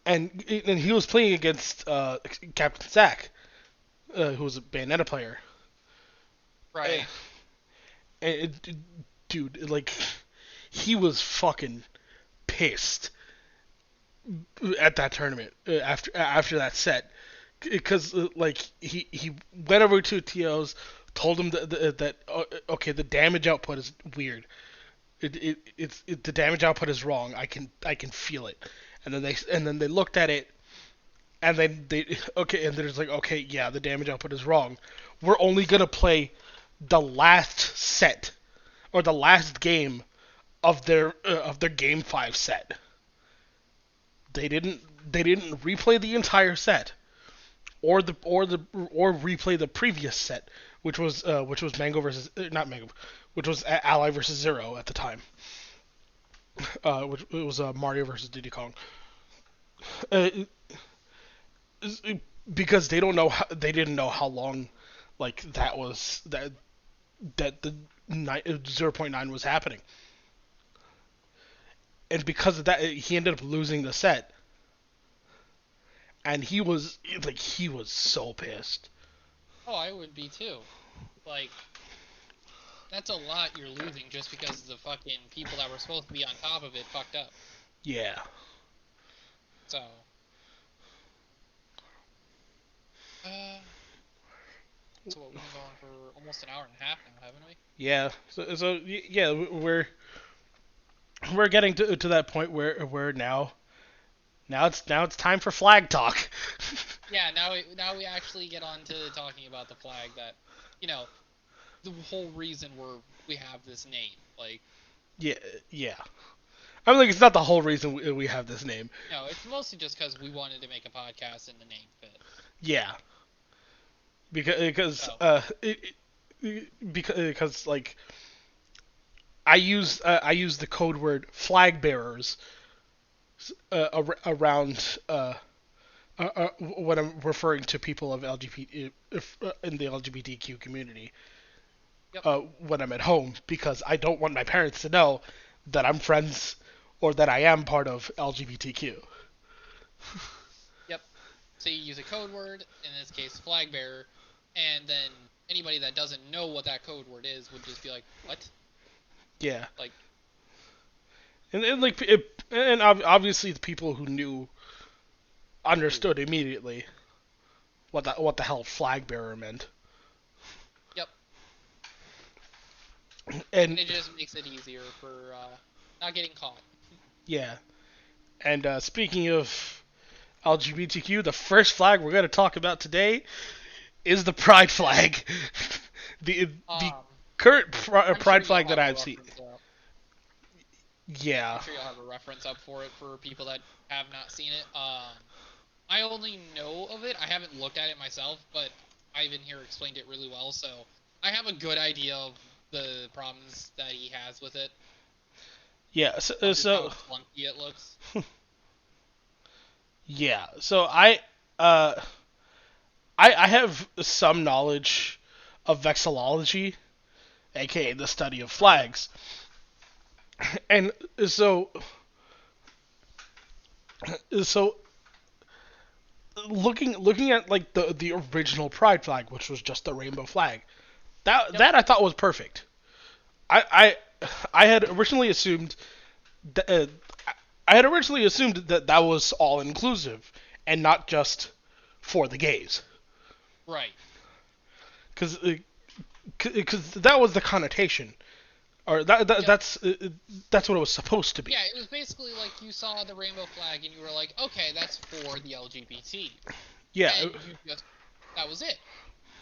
and he was playing against Captain Zack, who was a Bayonetta player. right? And dude, like he was fucking pissed at that tournament after that set because like he went over to TOs, told him that okay, the damage output is weird. The damage output is wrong. I can feel it. And then they looked at it and then they okay and there's like okay, yeah, the damage output is wrong. We're only gonna play the last set or the last game of their game 5 set. They didn't replay the entire set or replay the previous set, which was Mango versus not Mango, which was Ally versus Zero at the time. Which it was Mario versus Diddy Kong. Uh, because they didn't know how long like that the 0.9 was happening, and because of that he ended up losing the set, and he was so pissed. Oh, I would be too. Like, that's a lot you're losing just because the fucking people that were supposed to be on top of it fucked up. Yeah. So, uh, so what, we've been going for almost an hour and a half now, haven't we? Yeah. So yeah, we're getting to that point where now it's time for flag talk. Yeah, now we actually get on to talking about the flag that, you know, the whole reason we have this name. Like, Yeah, yeah. I mean, like it's not the whole reason we have this name. no, it's mostly just because we wanted to make a podcast and the name fit. Yeah, because So, because like I use the code word flag bearers around when I'm referring to people of LGBT in the LGBTQ community yep, when I'm at home because I don't want my parents to know that I'm friends or that I am part of LGBTQ. yep. So you use a code word, in this case, flag bearer, and then anybody that doesn't know what that code word is would just be like, what? Yeah. Like, And like obviously the people who knew understood immediately what the hell flag bearer meant. yep. And And it just makes it easier for not getting caught. yeah. And speaking of LGBTQ, the first flag we're going to talk about today is the pride flag. the Um, current I'm sure pride you'll flag have that a I've seen. reference up. Yeah. I'm sure you'll have a reference up for it for people that have not seen it. I only know of it. I haven't looked at it myself, but Ivan here explained it really well, so I have a good idea of the problems that he has with it, Yeah. of just how clunky it looks. yeah. So uh I have some knowledge of vexillology, aka the study of flags. And so so looking at like the original pride flag, which was just the rainbow flag, that Yep. that I thought was perfect. I had originally assumed that that was all inclusive and not just for the gays, Right. because that was the connotation, or Yep. that's what it was supposed to be. Yeah, it was basically like you saw the rainbow flag and you were like, okay, that's for the LGBT, Yeah, and you just that was it.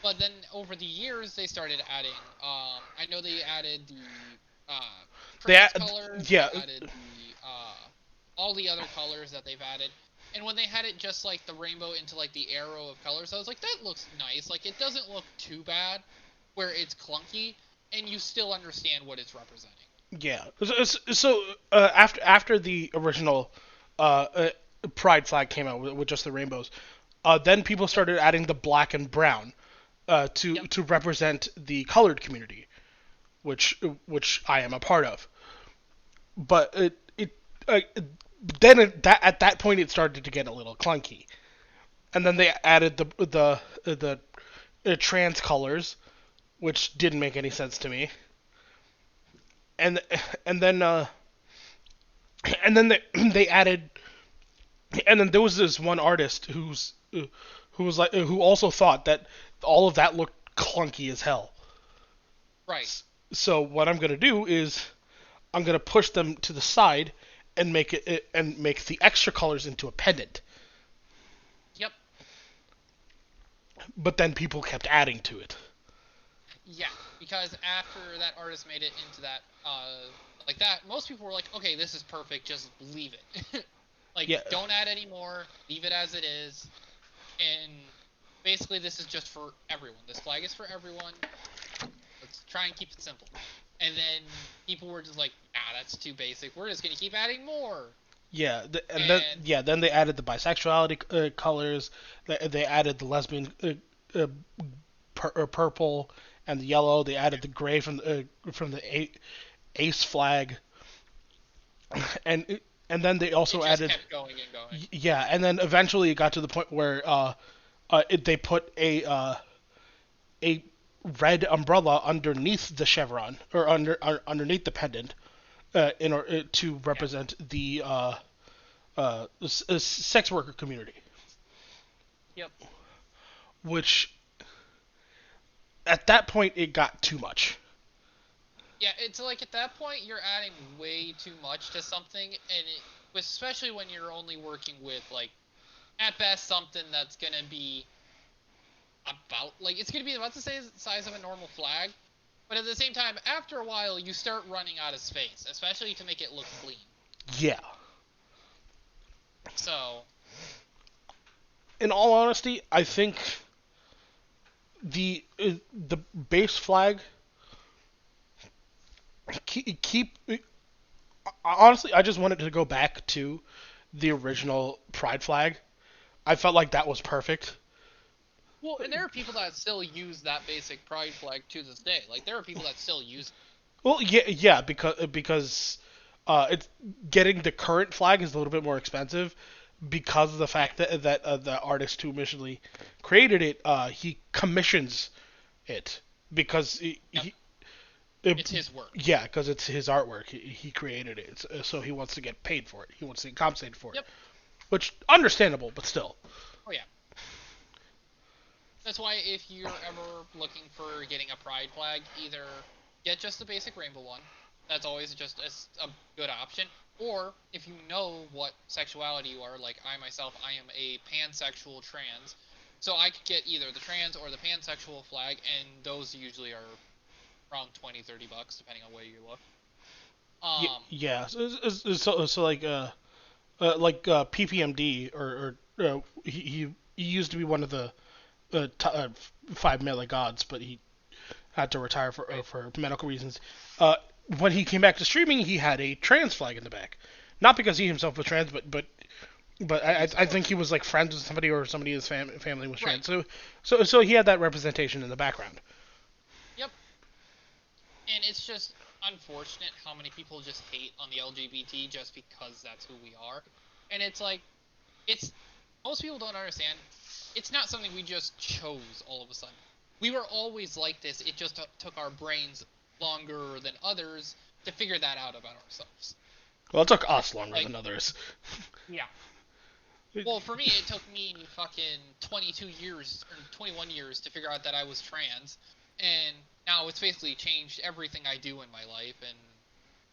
But then over the years, they started adding. I know they added the they trans colors. They yeah added the all the other colors that they've added. And when they had it just like the rainbow into like the arrow of colors, I was like, that looks nice. Like it doesn't look too bad, where it's clunky, and you still understand what it's representing. yeah. So after the original uh, uh, pride flag came out with just the rainbows, then people Yep. started adding the black and brown Yep. to represent the colored community, which I am a part of. But uh, then at that point it started to get a little clunky, and then they added the trans colors, which didn't make any sense to me, and and then uh, and then they added, and then there was this one artist who was like who also thought that all of that looked clunky as hell. Right. So what I'm gonna do is I'm gonna push them to the side and make the extra colors into a pendant. Yep. But then people kept adding to it. Yeah. Because after that artist made it into that like that, most people were like, okay, this is perfect. Just leave it. Like, Yeah, don't add any more. Leave it as it is. And basically, this is just for everyone. This flag is for everyone. Let's try and keep it simple. And then people were just like, nah, that's too basic. We're just gonna keep adding more. yeah, and then And then they added the bisexuality colors. They added the lesbian purple and the yellow. They added the gray from the ace flag, and and then they it also just added kept going and going. yeah, and then eventually it got to the point where they put a red umbrella underneath the chevron or underneath the pendant in order to Yeah. represent the sex worker community, Yep. which at that point it got too much. Yeah, it's like at that point you're adding way too much to something, and especially when you're only working with like at best something that's gonna be about like it's gonna be about the size of a normal flag, but at the same time, after a while, you start running out of space, especially to make it look clean. Yeah. So In all honesty, I think the base flag keep honestly, I just wanted to go back to the original pride flag. I felt like that was perfect. well, and there are people that still use that basic pride flag to this day. Like there are people that still use it. Well, yeah, because it's getting the current flag is a little bit more expensive because of the Yeah. fact that the artist who initially created it he commissions it because Yep. he It's his work. yeah, because it's his artwork. He created it, so he wants to get paid for it. He wants to get compensated for it, Yep. which understandable, but still. Oh yeah. That's why if you're ever looking for getting a pride flag, either get just the basic rainbow one. That's always just a good option. Or if you know what sexuality you are, like I myself, I am a pansexual trans. So I could get either the trans or the pansexual flag, and those usually are around 20, $30, depending on where you look. Yeah. So PPMD he used to be one of the five melee gods, but he had to retire Right. for medical reasons. Uh, when he came back to streaming, he had a trans flag in the back, not because he himself was trans, but He I think supports he it. was like friends with somebody or somebody in his family was Right. trans. So he had that representation in the background. Yep. And it's just unfortunate how many people just hate on the LGBT just because that's who we are. And it's like, it's most people don't understand. It's not something we just chose all of a sudden. We were always like this. It just took our brains longer than others to figure that out about ourselves. Well, it took us longer Like, than others. Yeah. well, for me, it took me fucking 22 years or 21 years to figure out that I was trans, and now it's basically changed everything I do in my life, and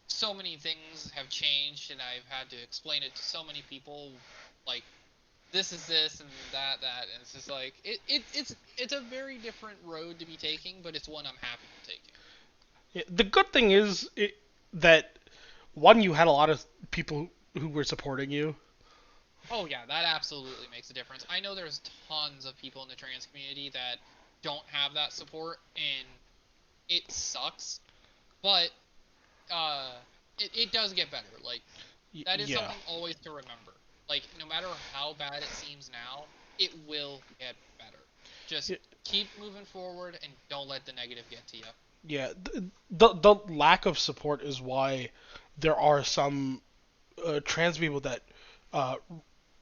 so many things have changed, and I've had to explain it to so many people, like this is this and that, and it's just like it's a very different road to be taking, but it's one I'm happy to taking. Yeah, the good thing is that one, you had a lot of people who were supporting you. Oh yeah, that absolutely makes a difference. I know there's tons of people in the trans community that don't have that support, and it sucks, but uh, it does get better. Like that is Yeah. something always to remember. Like no matter how bad it seems now, it will get better. Just Yeah. keep moving forward and don't let the negative get to you. Yeah. The lack of support is why there are some trans people that uh,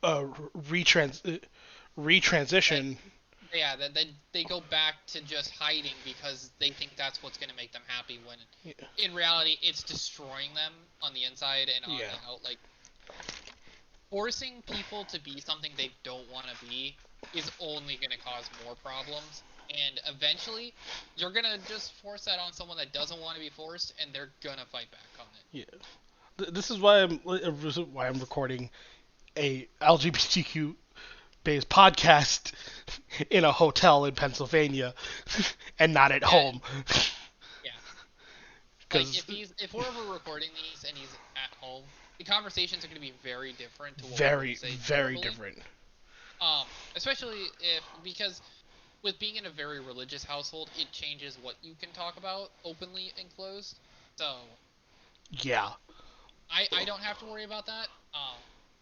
uh, retrans That retransition. yeah, that they go back to just hiding because they think that's what's going to make them happy when Yeah. in reality it's destroying them on the inside and on Yeah. the out. Like forcing people to be something they don't want to be is only going to cause more problems, and eventually you're going to just force that on someone that doesn't want to be forced, and they're going to fight back on it. Yeah. This is why I'm recording a LGBTQ based podcast in a hotel in Pennsylvania and not at Yeah, home. yeah. Like Because if we're ever recording these and he's at home, the conversations are going to be very different to what we would very, say very normally. different. Especially if because with being in a very religious household, it changes what you can talk about openly and closed. So Yeah. I don't have to worry about that.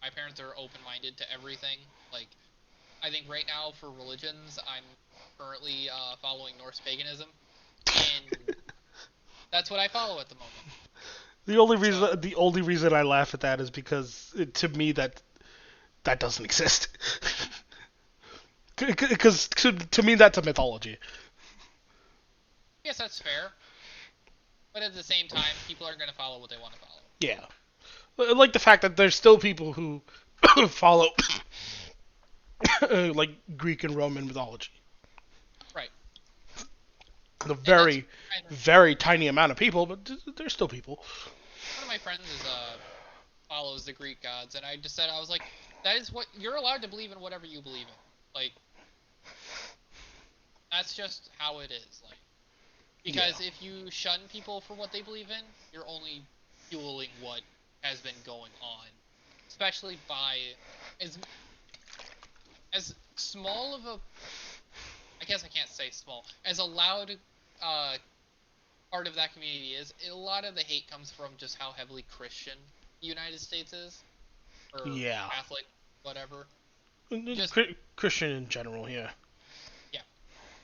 My parents are open minded to everything. Like I think right now for religions, I'm currently following Norse paganism, and that's what I follow at the moment. So The only reason I laugh at that is because to me that doesn't exist. Because to me that's a mythology. I guess that's fair. But at the same time, people are going to follow what they want to follow. Yeah. Like the fact that there's still people who follow like Greek and Roman mythology. Right. A And that's very, kind of very tiny amount of people, but there's still people. one of my friends is follows the Greek gods, and I just said I was like, that is what you're allowed to believe in whatever you believe in. Like that's just how it is. Like because Yeah. if you shun people for what they believe in, you're only fueling what has been going on, especially by as as small of a I guess I can't say small as a loud uh, part of that community is. A lot of the hate comes from just how heavily Christian the United States is, or Yeah. Catholic, whatever. Just Christian in general, yeah. yeah,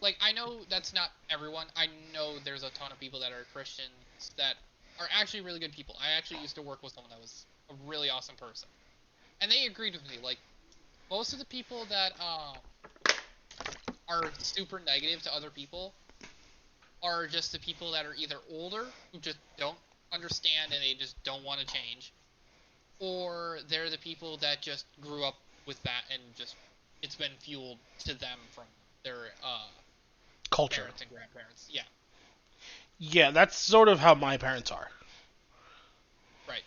like I know that's not everyone. I know there's a ton of people that are Christians that are actually really good people. I actually used to work with someone that was a really awesome person, and they agreed with me. Like most of the people that are super negative to other people are just the people that are either older who just don't understand and they just don't want to change, or they're the people that just grew up with that and just it's been fueled to them from their Culture. parents and grandparents. Yeah, Yeah, that's sort of how my parents are. right.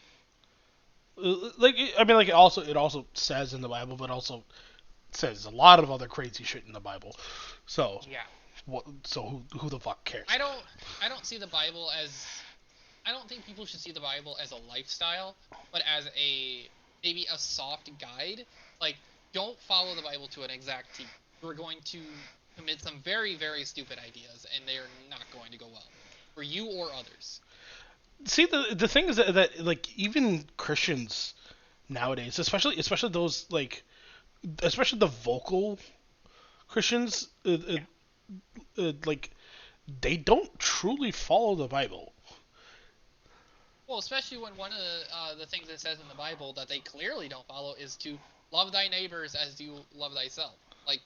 Like, I mean, like it also says in the Bible, but also says a lot of other crazy shit in the Bible. So, Yeah. what? So who the fuck cares? I don't see the Bible as I don't think people should see the Bible as a lifestyle, but as a maybe a soft guide. Like, don't follow the Bible to an exact T. You're going to commit some very, very stupid ideas, and they are not going to go well for you or others. See, the thing is that like even Christians nowadays, especially those like especially the vocal Christians, Yeah. like they don't truly follow the Bible. Well, especially when one of the things it says in the Bible that they clearly don't follow is to love thy neighbors as you love thyself. Like,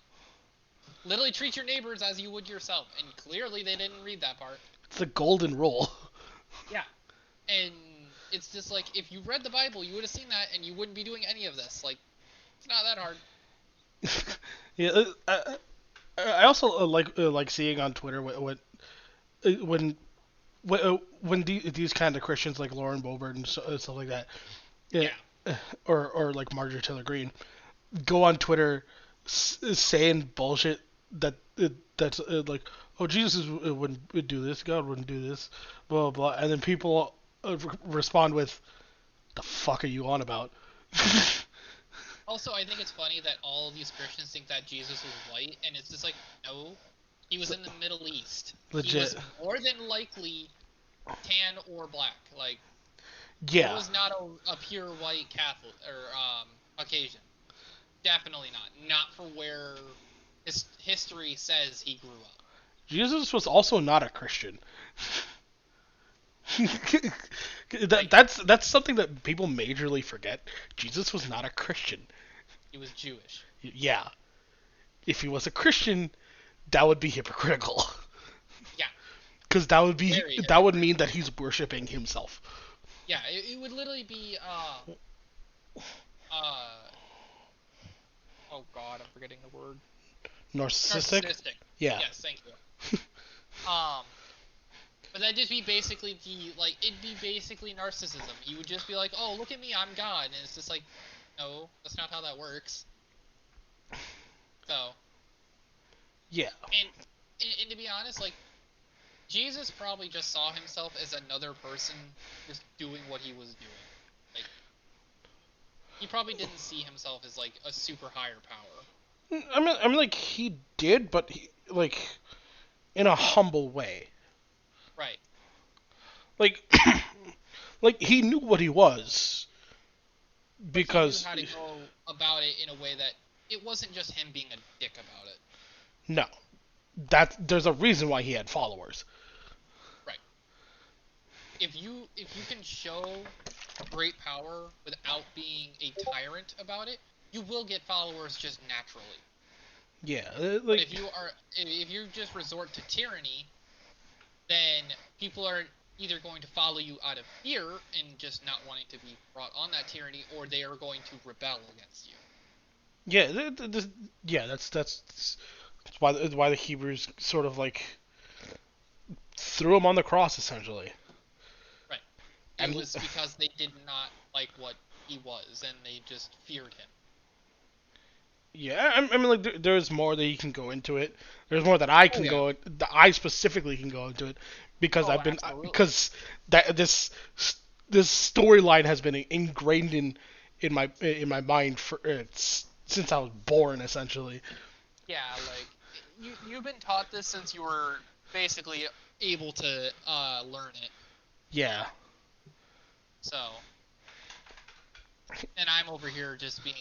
literally treat your neighbors as you would yourself. And clearly they didn't read that part. It's the golden rule. Yeah. And it's just like, if you read the Bible, you would have seen that and you wouldn't be doing any of this. Like, it's not that hard. Yeah, I also like seeing on Twitter when these kind of Christians like Lauren Boebert and stuff like that, yeah, Yeah. or like Marjorie Taylor Greene go on Twitter saying bullshit that's like, oh, Jesus wouldn't do this, God wouldn't do this, blah blah blah, and then people respond with, the fuck are you on about? Also, I think it's funny that all of these Christians think that Jesus was white, and it's just like, no, he was in the Middle East. He was Legit. more than likely tan or black. Like, he Yeah. was not a pure white Catholic or Caucasian. Definitely not. Not for where his history says he grew up. Jesus was also not a Christian. Like, that's something that people majorly forget. Jesus was not a Christian. he was Jewish. Yeah. If he was a Christian, that would be hypocritical. Yeah. Because that would be Very that would mean that he's worshiping himself. Yeah, it would literally be oh god, I'm forgetting the word. Narcissistic. Yeah. Yes, thank you. But that'd just be basically it'd be basically narcissism. He would just be like, oh, look at me, I'm God. And it's just like, no, that's not how that works. So. Yeah. And to be honest, like, Jesus probably just saw himself as another person just doing what he was doing. Like, he probably didn't see himself as, like, a super higher power. I mean, like he did, but he like in a humble way. Right. Like, like he knew what he was because But he knew how to go about it in a way that it wasn't just him being a dick about it. no, there's a reason why he had followers. Right. If you can show great power without being a tyrant about it, you will get followers just naturally. Yeah, But if you just resort to tyranny, then people are either going to follow you out of fear and just not wanting to be brought on that tyranny, or they are going to rebel against you. Yeah, that's why the Hebrews sort of like threw him on the cross essentially. Right. And It was because they did not like what he was, and they just feared him. yeah, I mean, like there's more that you can go into it. There's more that I can yeah. go. That I specifically can go into it because Oh, I've been absolutely. because that this storyline has been ingrained in my mind for since I was born essentially. Yeah, like you've been taught this since you were basically able to learn it. Yeah. So, and I'm over here just being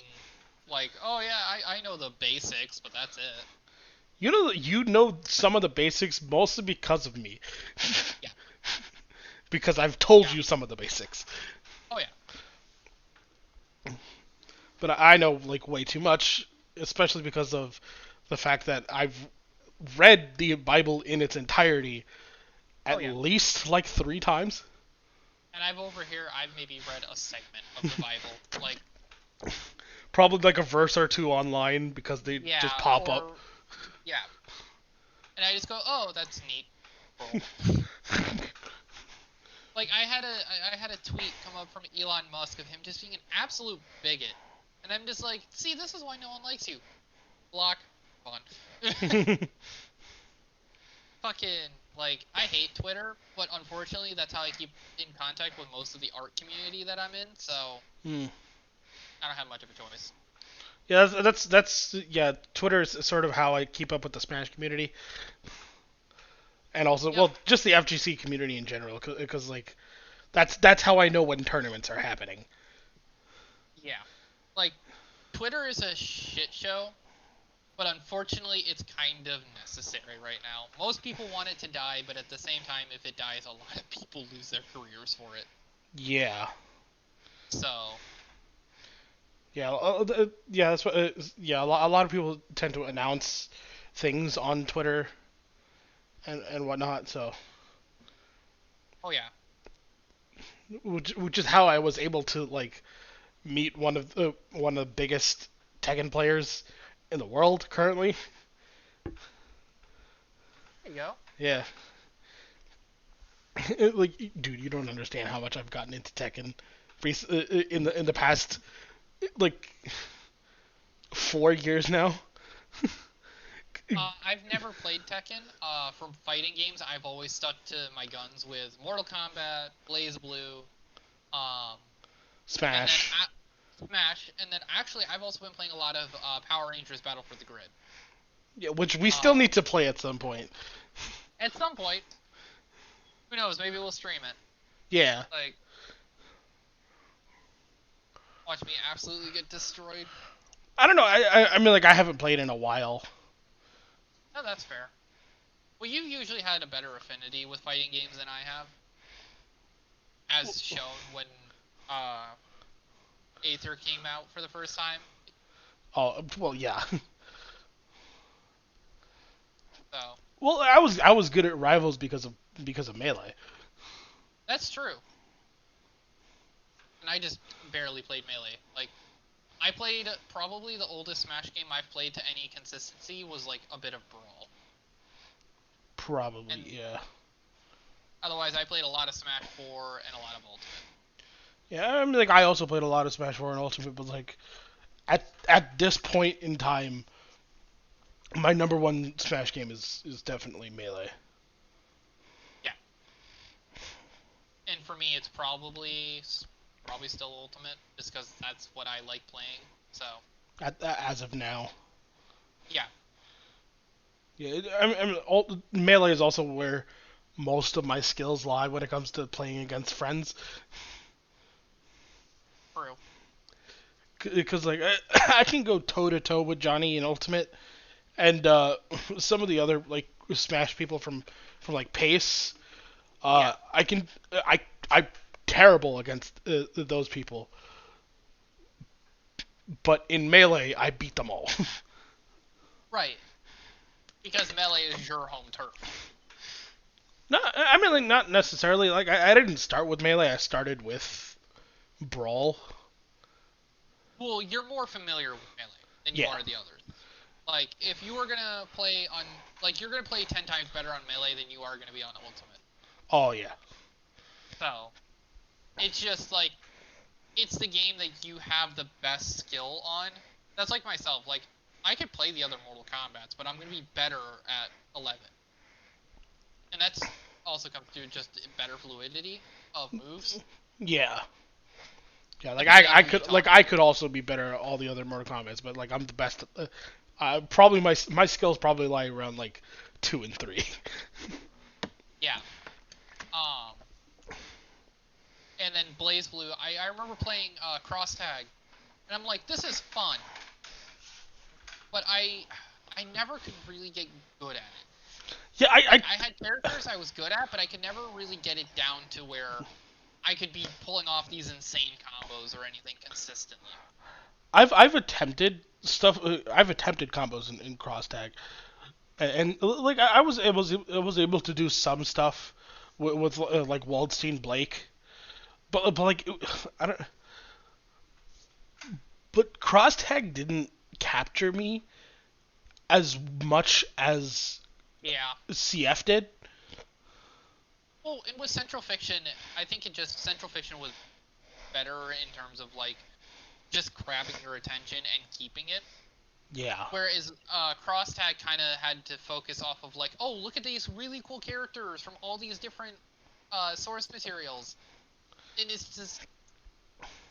like, oh yeah, I know the basics, but that's it. You know some of the basics mostly because of me. Yeah. Because I've told Yeah. you some of the basics. Oh yeah. But I know like way too much, especially because of the fact that I've read the Bible in its entirety at yeah. least like 3 times. And I've maybe read a segment of the Bible, like Probably like a verse or two online because they yeah, just pop or, up. Yeah. And I just go, oh, that's neat. Cool. Like I had a tweet come up from Elon Musk of him just being an absolute bigot, and I'm just like, see, this is why no one likes you. Block. Fun. Fucking like I hate Twitter, but unfortunately that's how I keep in contact with most of the art community that I'm in. So Hmm. I don't have much of a choice. Yeah, that's yeah. Twitter is sort of how I keep up with the Spanish community, and also Yep. well, just the FGC community in general, because like that's how I know when tournaments are happening. Yeah. Like Twitter is a shit show, but unfortunately, it's kind of necessary right now. Most people want it to die, but at the same time, if it dies, a lot of people lose their careers for it. Yeah. So, Yeah, yeah, that's what. Yeah, a lot of people tend to announce things on Twitter and whatnot. So, oh yeah, which is how I was able to like meet one of the biggest Tekken players in the world currently. there you go. Yeah, like dude, you don't understand how much I've gotten into Tekken in the past like 4 years now. I've never played Tekken. From fighting games, I've always stuck to my guns with Mortal Kombat, Blaze Blue, um, and then Smash. Smash, and then actually I've also been playing a lot of Power Rangers Battle for the Grid. Yeah, which we still Um, need to play at some point. at some point, who knows? Maybe we'll stream it. Yeah. Like, watch me absolutely get destroyed. I don't know. I mean, like I haven't played in a while. No, that's fair. Well, you've usually had a better affinity with fighting games than I have, as shown when uh, Aether came out for the first time. Oh well, yeah. So Well, I was good at rivals because of melee. that's true. And I just barely played Melee. Like, I played probably the oldest Smash game I've played to any consistency was like a bit of Brawl. Probably, And yeah. otherwise, I played a lot of Smash 4 and a lot of Ultimate. Yeah, I mean, like I also played a lot of Smash 4 and Ultimate, but like at this point in time, my number one Smash game is definitely melee. Yeah. And for me, it's probably still Ultimate, just because that's what I like playing. So As of now. yeah, Yeah, melee is also where most of my skills lie when it comes to playing against friends. true. Because like I can go toe to toe with Johnny in Ultimate, and some of the other like Smash people from like Pace, Yeah, I can I'm terrible against those people, but in Melee I beat them all. right. Because Melee is your home turf. No, I mean like not necessarily. Like I didn't start with Melee. I started with Brawl. Well, you're more familiar with Melee than you Yeah. are the others. Like, if you were gonna play on, like, you're gonna play 10 times better on Melee than you are gonna be on Ultimate. Oh yeah. So, it's just, like, it's the game that you have the best skill on. That's like myself. Like, I could play the other Mortal Kombats, but I'm gonna be better at 11. And that's also comes to just better fluidity of moves. Yeah. Yeah, like Like, again, we talked. I could also be better at all the other Mortal Kombat's, but like I'm the best. Probably my skills probably lie around like 2 and 3. Yeah. Um, and then Blaze Blue, I remember playing Cross Tag, and I'm like, this is fun, but I never could really get good at it. Yeah, Like, I had characters I was good at, but I could never really get it down to where I could be pulling off these insane combos or anything consistently. I've attempted stuff. I've attempted combos in cross tag, like I was able to do some stuff with like Waldstein Blake, but like I don't. But cross tag didn't capture me as much as Yeah. CF did. Well, and with Central Fiction, I think Central Fiction was better in terms of, like, just grabbing your attention and keeping it. Yeah. Whereas Cross Tag kind of had to focus off of, like, oh, look at these really cool characters from all these different source materials. And it's just,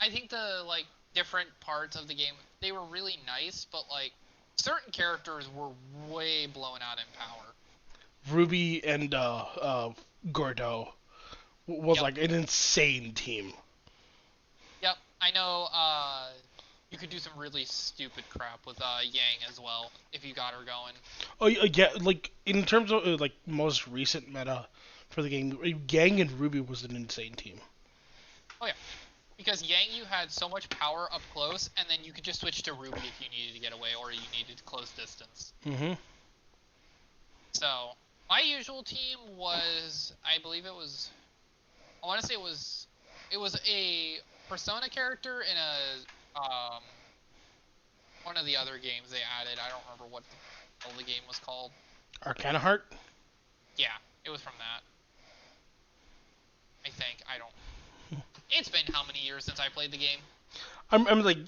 I think the, like, different parts of the game, they were really nice, but, like, certain characters were way blown out in power. Ruby and Gordo was Yep. like an insane team. Yep. I know You could do some really stupid crap with Yang as well if you got her going. Oh yeah, like in terms of like most recent meta for the game, Gang and Ruby was an insane team. Oh yeah, because Yang you had so much power up close, and then you could just switch to Ruby if you needed to get away or you needed close distance. Mm-hmm. So my usual team was, I believe it was, I want to say it was a Persona character in a one of the other games they added. I don't remember what the hell the game was called. Arcana Heart. Yeah, it was from that. I think. I don't. It's been how many years since I played the game? I'm like,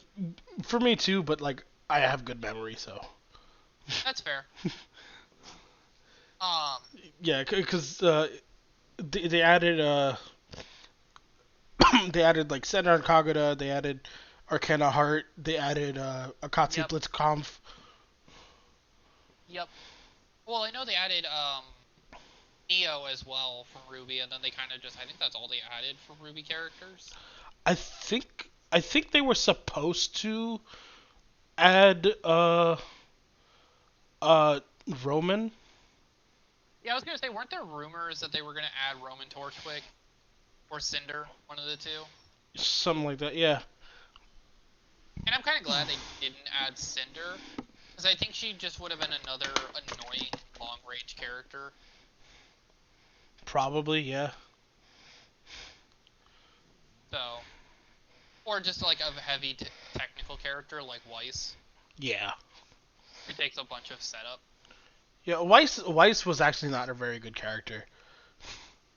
for me too, but like I have good memory, so. That's fair. Yeah, because they added they added like Senna and Kagura, they added Arcana Heart, they added Akatsu Yep. Blitzkampf. Yep. Well, I know they added Neo as well from Ruby, and then they kind of just, I think that's all they added for Ruby characters. I think they were supposed to add uh Roman, Yeah, I was gonna say, weren't there rumors that they were gonna add Roman Torchwick or Cinder, one of the two? something like that. Yeah. And I'm kind of glad they didn't add Cinder, because I think she just would have been another annoying long-range character. Probably, yeah. So, or just like a heavy technical character like Weiss, Yeah. who takes a bunch of setup. Yeah, Weiss was actually not a very good character.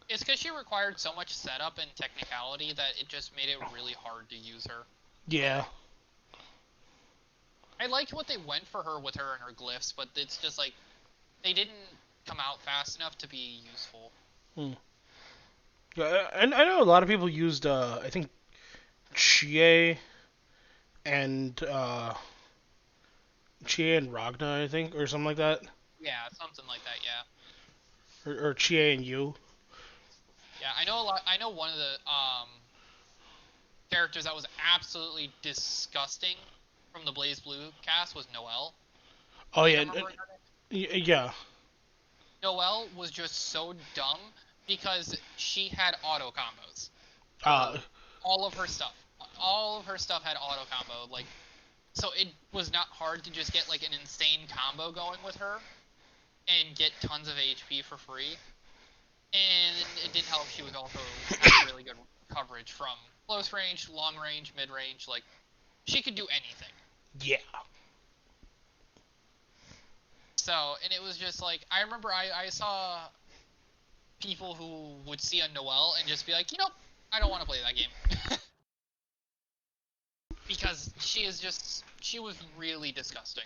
It's because she required so much setup and technicality that it just made it really hard to use her. Yeah. I liked what they went for her with her and her glyphs, but it's just like they didn't come out fast enough to be useful. Yeah, and I know a lot of people used I think Chie and Chie and Ragna, I think, or something like that. Yeah, something like that. Yeah. Or Chie and Yu. Yeah, I know a lot. I know one of the characters that was absolutely disgusting from the Blaze Blue cast was Noelle. Oh yeah, Remember her name? yeah. Noelle was just so dumb because she had auto combos. Uh, All of her stuff. All of her stuff had auto combo. Like, so it was not hard to just get like an insane combo going with her and get tons of HP for free. And it didn't help she was also had really good coverage from close range, long range, mid range. Like, she could do anything. yeah. So, and it was just like, I remember I saw people who would see a Noelle and just be like, I don't want to play that game. Because she was really disgusting.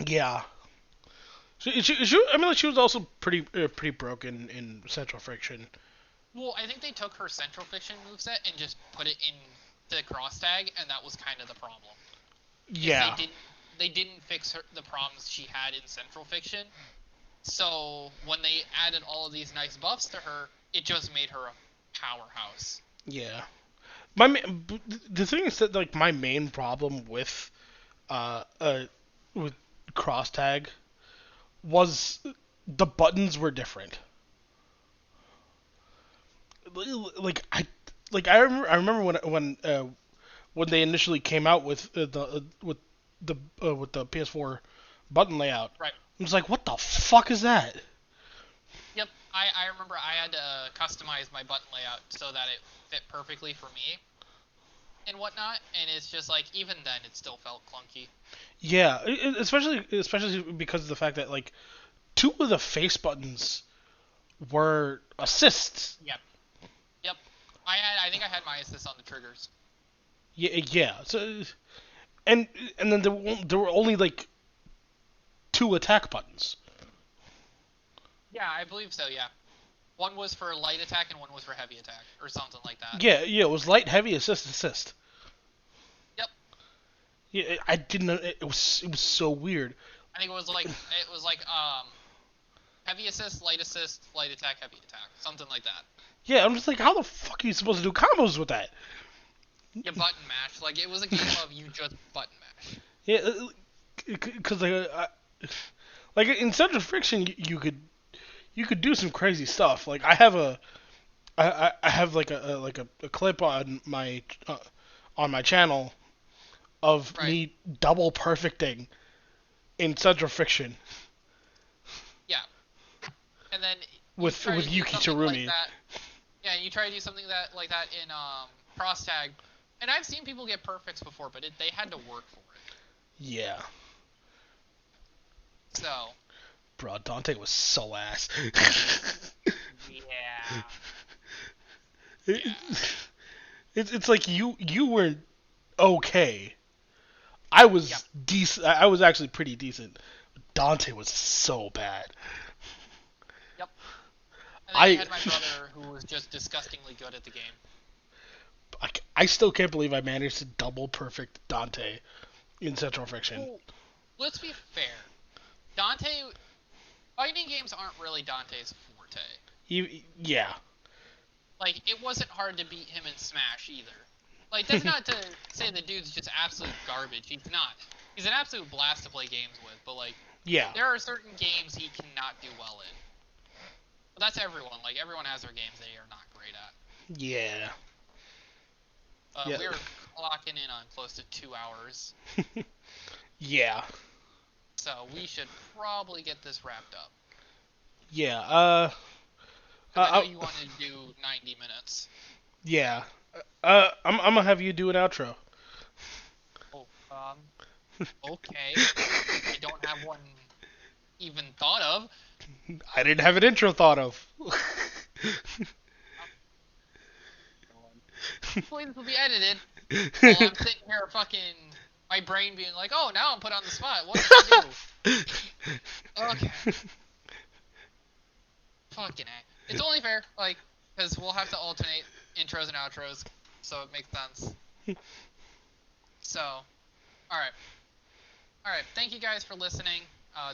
Yeah. I mean, like, she was also pretty broken in Central Friction. Well, I think they took her Central Fiction moveset and just put it in the cross tag, and that was kind of the problem. Yeah. They didn't fix the problems she had in Central Fiction. So when they added all of these nice buffs to her, it just made her a powerhouse. Yeah. The thing is that like my main problem with cross tag was the buttons were different. Like I remember when they initially came out with the PS4 button layout. Right. I was like, what the fuck is that? Yep. I remember I had to customize my button layout so that it fit perfectly for me and whatnot, and it's just like, even then it still felt clunky. Yeah, especially because of the fact that like two of the face buttons were assists. Yep. Yep. I think I had my assist on the triggers. Yeah. So and then there were only like two attack buttons. Yeah, I believe so, yeah. One was for light attack and one was for heavy attack, or something like that. Yeah, it was light, heavy, assist. Yep. Yeah, I didn't know it was so weird. I think it was like heavy assist, light attack, heavy attack, something like that. Yeah, I'm just like, how the fuck are you supposed to do combos with that? You button mash. Like, it was a game of you just button mash. Yeah, because like in Central Friction, you could do some crazy stuff. Like I have like a clip on my channel of Right. me double perfecting in Central Friction Yeah. And then you with try to do Yuki something like Terumi. that. Yeah, you try to do something like that in cross tag. And I've seen people get perfects before, but they had to work for it. Yeah, So, bro, Dante was so ass. Yeah. It- yeah. it's like you were okay. I Yep. was decent. I was actually pretty decent. Dante was so bad. Yep. And then you I, had my brother who was just disgustingly good at the game. I still can't believe I managed to double perfect Dante in Central Friction. Well, let's be fair. Dante, fighting games aren't really Dante's forte. Yeah, Like, it wasn't hard to beat him in Smash either. Like, that's not to say the dude's just absolute garbage. He's not. He's an absolute blast to play games with, but, like, yeah, there are certain games he cannot do well in. But that's everyone. Like, everyone has their games they are not great at. yeah, yeah, We're clocking in on close to 2 hours, yeah, so we should probably get this wrapped up. yeah. 'Cause I know I, you wanted to do 90 minutes. yeah. I'm gonna have you do an outro. Oh, okay. I don't have one even thought of. I didn't have an intro thought of. Hopefully this will be edited. While I'm sitting here fucking, my brain being like, oh, now I'm put on the spot. What did I do? Okay. Fucking A. It's only fair, like, because we'll have to alternate intros and outros, so it makes sense. So, alright. Alright, thank you guys for listening.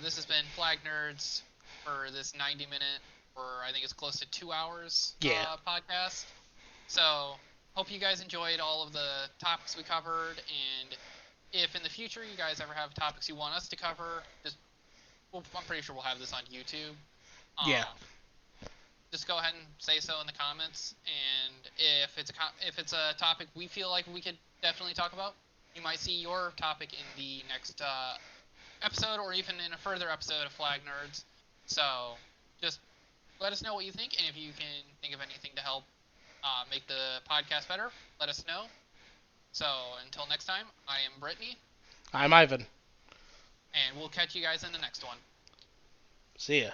This has been Flag Nerds for this 90-minute, or I think it's close to 2 hours Yeah. podcast. So, hope you guys enjoyed all of the topics we covered, and if in the future you guys ever have topics you want us to cover, I'm pretty sure we'll have this on YouTube. Yeah. Just go ahead and say so in the comments, and if it's a topic we feel like we could definitely talk about, you might see your topic in the next episode, or even in a further episode of Flag Nerds. So, just let us know what you think, and if you can think of anything to help make the podcast better, let us know. So, until next time, I am Brittany, I'm Ivan. and we'll catch you guys in the next one. See ya.